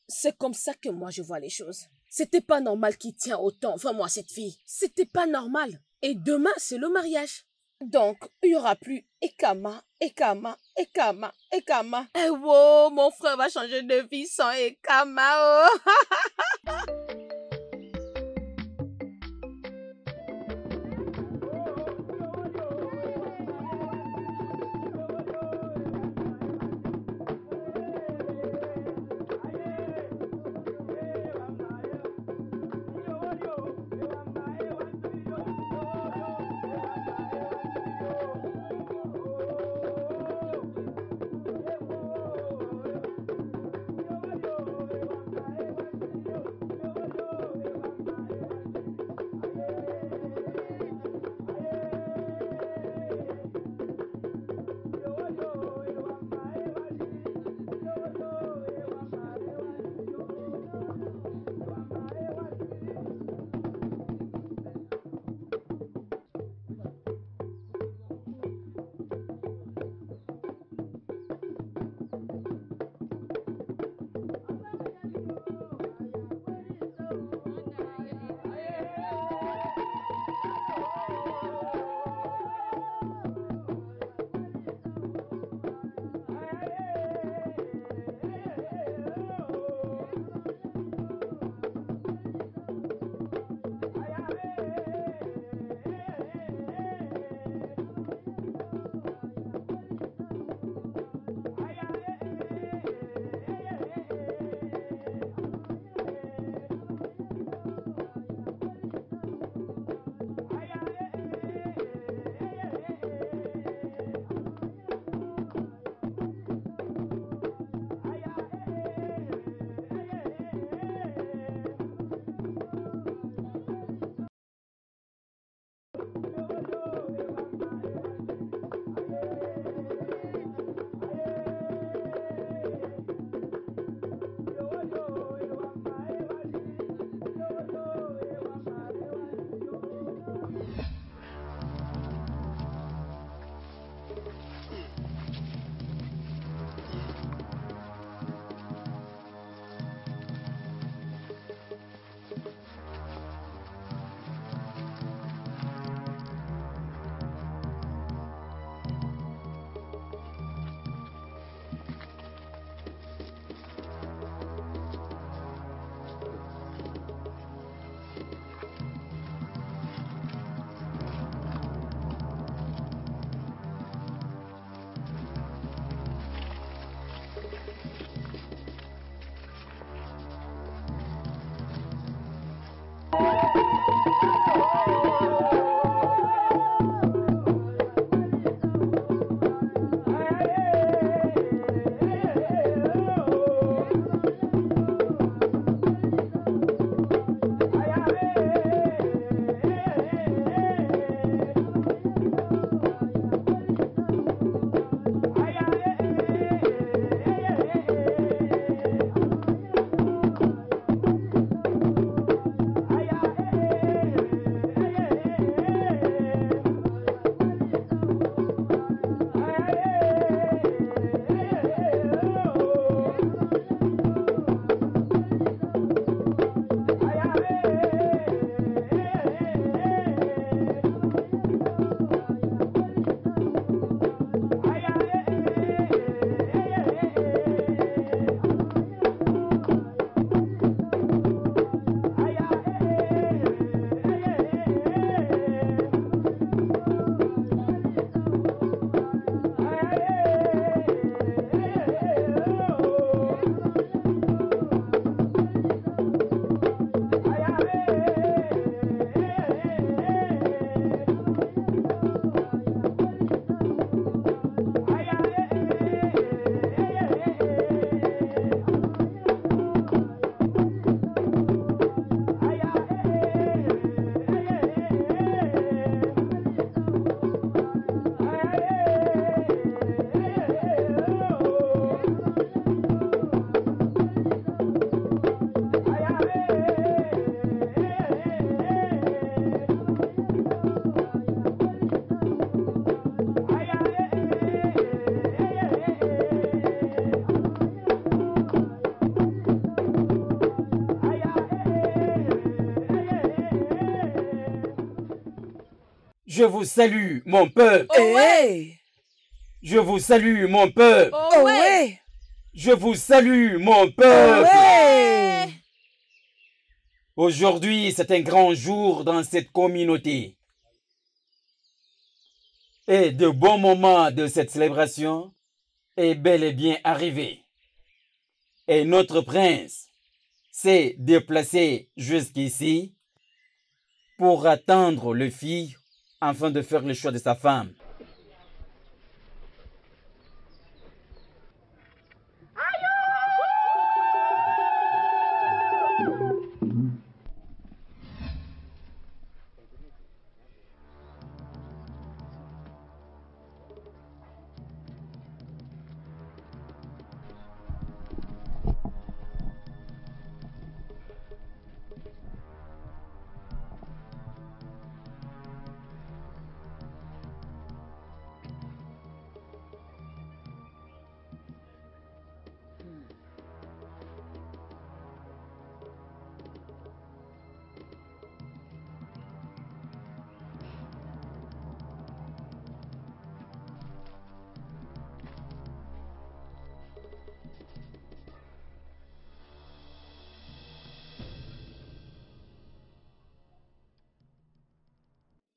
c'est comme ça que moi je vois les choses. C'était pas normal qu'il tient autant vraiment à cette fille. C'était pas normal. Et demain, c'est le mariage. Donc, il y aura plus Ekama, Ekama, Ekama, Ekama. Eh wow, mon frère va changer de vie sans Ekama. Oh. Je vous salue, mon peuple. Oh ouais. Je vous salue, mon peuple. Oh ouais. Je vous salue, mon Oh peuple. ouais. Aujourd'hui, c'est un grand jour dans cette communauté. Et de bons moments de cette célébration est bel et bien arrivé. Et notre prince s'est déplacé jusqu'ici pour attendre le fille afin de faire le choix de sa femme.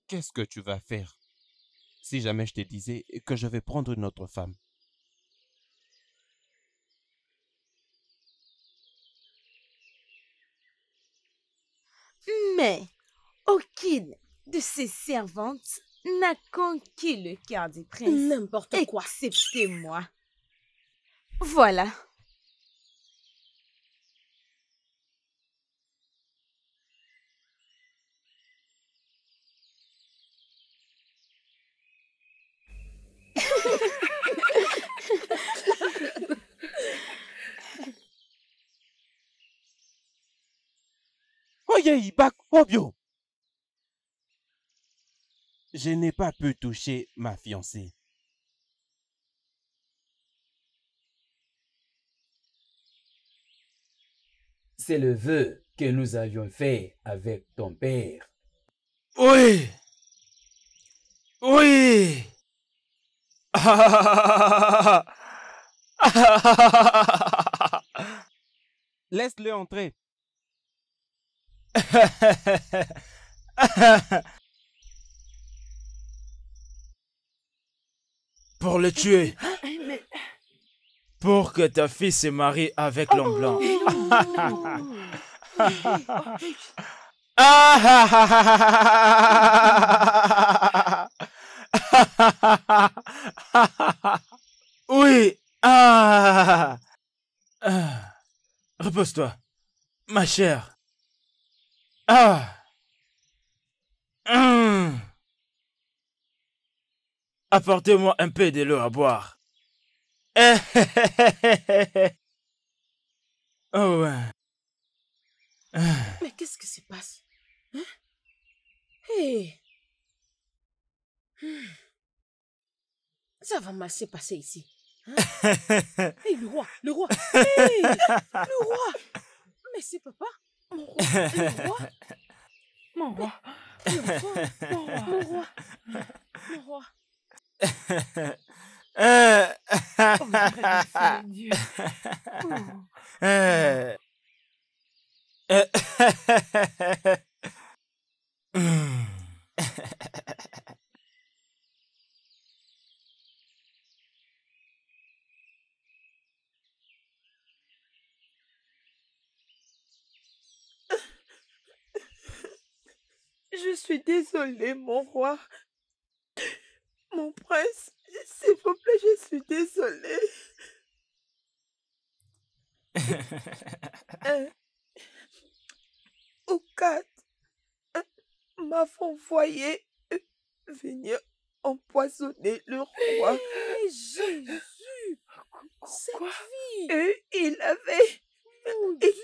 Qu'est-ce que tu vas faire si jamais je te disais que je vais prendre une autre femme? Mais aucune de ces servantes n'a conquis le cœur du prince. N'importe quoi. Excepté-moi. Voilà. Oye, Bak Obio! Je n'ai pas pu toucher ma fiancée. C'est le vœu que nous avions fait avec ton père. Oui. Oui. Laisse-le entrer. Pour le tuer. Pour que ta fille se marie avec l'homme blanc. Oui. Repose-toi, ma chère. Apportez-moi un peu de l'eau à boire. Oh ouais. Mais qu'est-ce qui se passe? Hein? Hey. Ça va mal se passer ici. Hein? Hey, le roi, le roi. Hey, le roi. Mais c'est papa, mon roi, le roi. Mon roi. Le roi, mon roi, mon roi, mon roi. Oh, merci, Dieu. Je suis désolée, mon roi. Mon prince, s'il vous plaît, je suis désolée. Oukat m'a envoyé venir empoisonner le roi. Hey, Jésus, cette fille. Et il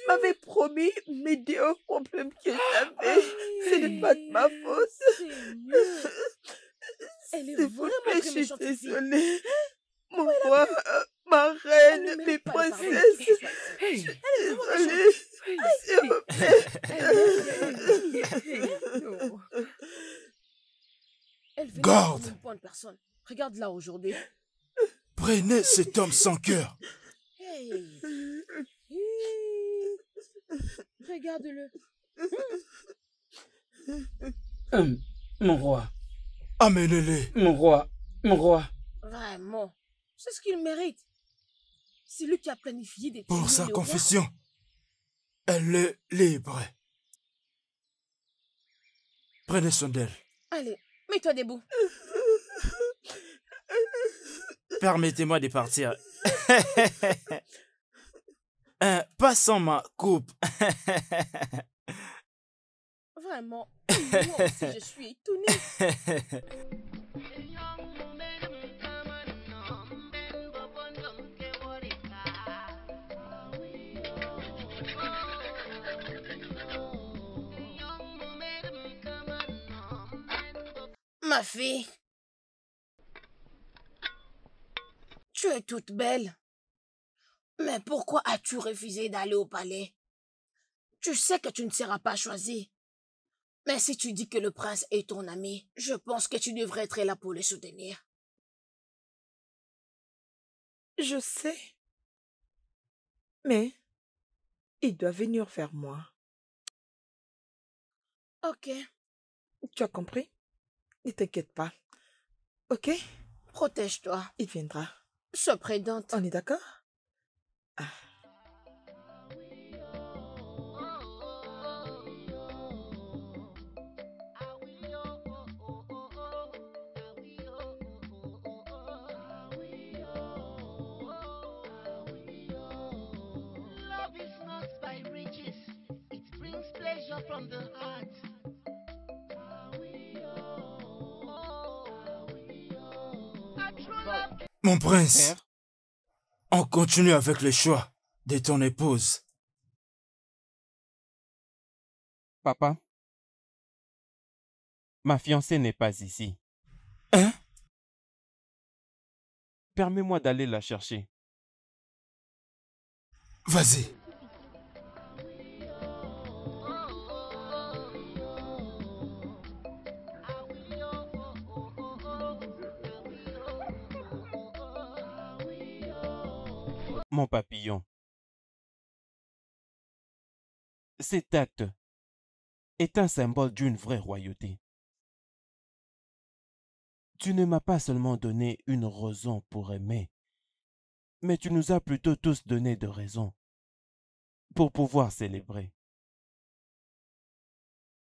m'avait promis m'aider au problème que j'avais. Ce n'est pas de ma faute. Seigneur. Elle est S'il vous vraiment plaît, très je suis méchante, cette fille. désolée. Mon roi, ma reine, Elle ne mes mérite pas de pardon. princesses. Hey, Je suis désolée. S'il vous plaît. devenir Garde. une bonne personne. Regarde là aujourd'hui. Prenez cet homme sans cœur. Hey. Regarde-le. Mon roi, Amenez-les. mon roi, mon roi. Vraiment, c'est ce qu'il mérite. C'est lui qui a planifié des Pour sa confession, elle est libre. Prenez soin d'elle. Allez, mets-toi debout. Permettez-moi de partir. Pas sans ma coupe. Vraiment, moi aussi je suis étonnée. Ma fille, tu es toute belle. Mais pourquoi as-tu refusé d'aller au palais? Tu sais que tu ne seras pas choisie. Mais si tu dis que le prince est ton ami, je pense que tu devrais être là pour le soutenir. Je sais. Mais il doit venir vers moi. Ok. Tu as compris? Ne t'inquiète pas. Ok? Protège-toi. Il viendra. Sois prudente. On est d'accord? Ah. Love is not by riches, it brings pleasure from the heart. A true love. Mon prince, Père, on continue avec le choix de ton épouse. papa, ma fiancée n'est pas ici. Hein? Permets-moi d'aller la chercher. Vas-y. Mon papillon. Cet acte est un symbole d'une vraie royauté. Tu ne m'as pas seulement donné une raison pour aimer, mais tu nous as plutôt tous donné de raisons pour pouvoir célébrer.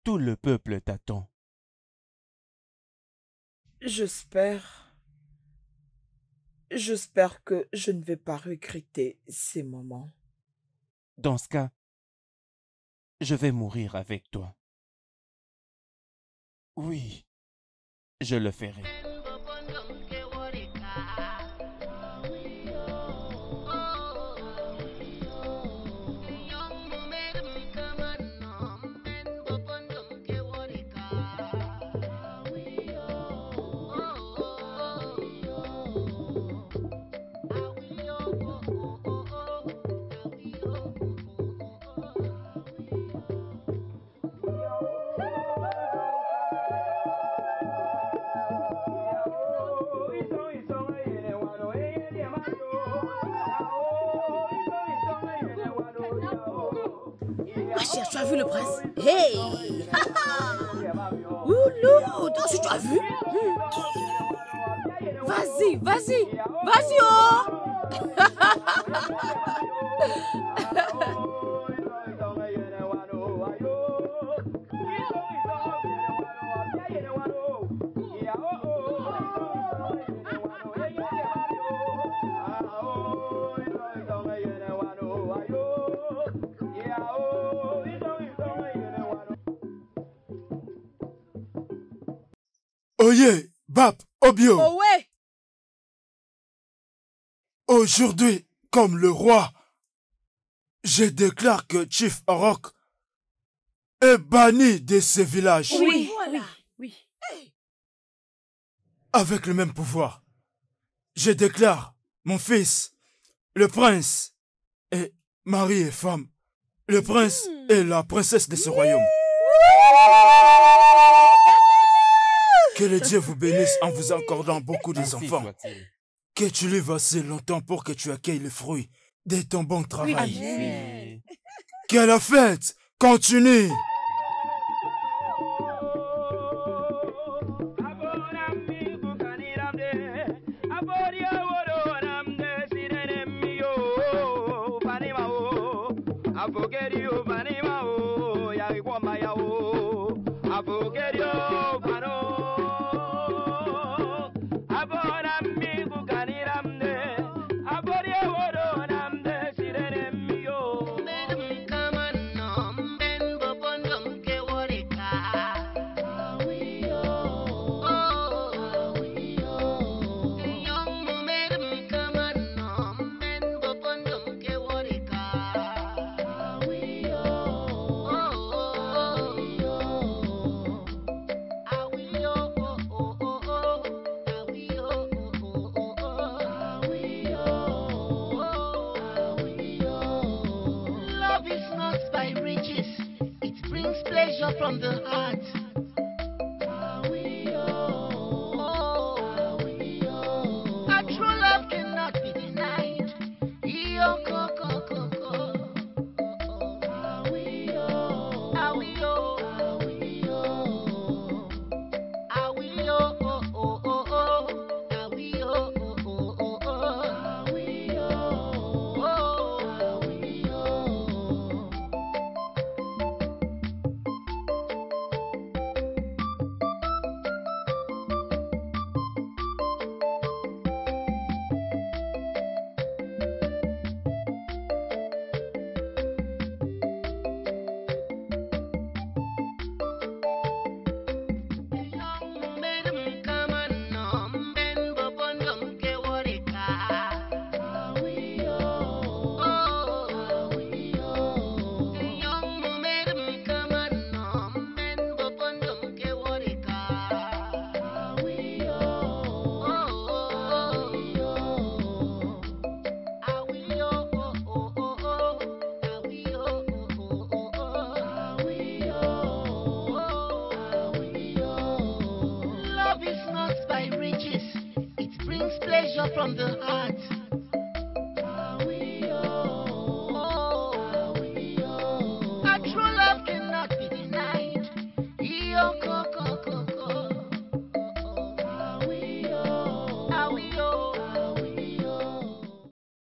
Tout le peuple t'attend. J'espère que je ne vais pas regretter ces moments. Dans ce cas, je vais mourir avec toi. Oui, je le ferai. Ma chère, tu as vu le prince? Hey! Oulou! Donc, si tu as vu? Vas-y, vas-y! Vas-y, oh! Oye, Bap, Obio. Oh ouais! Aujourd'hui, comme le roi, je déclare que Chief Orok est banni de ce village. Oui, Voilà. oui, oui. Avec le même pouvoir. Je déclare mon fils, le prince, et mari et femme, le prince et la princesse de ce royaume. Que le Dieu vous bénisse en vous accordant beaucoup des Ainsi enfants. soit-il. Que tu lives assez longtemps pour que tu accueilles le fruit de ton bon travail. Oui. Que la fête continue. Love is not by riches, it brings pleasure from the heart. A true love cannot be denied. Yo, co, co, co, co. Ah, we, oh. Ah, we, oh, oh, oh, oh. Ah, we, oh, oh, oh, oh, oh. Ah, we, oh, oh. Love is not by riches, it brings pleasure from the heart.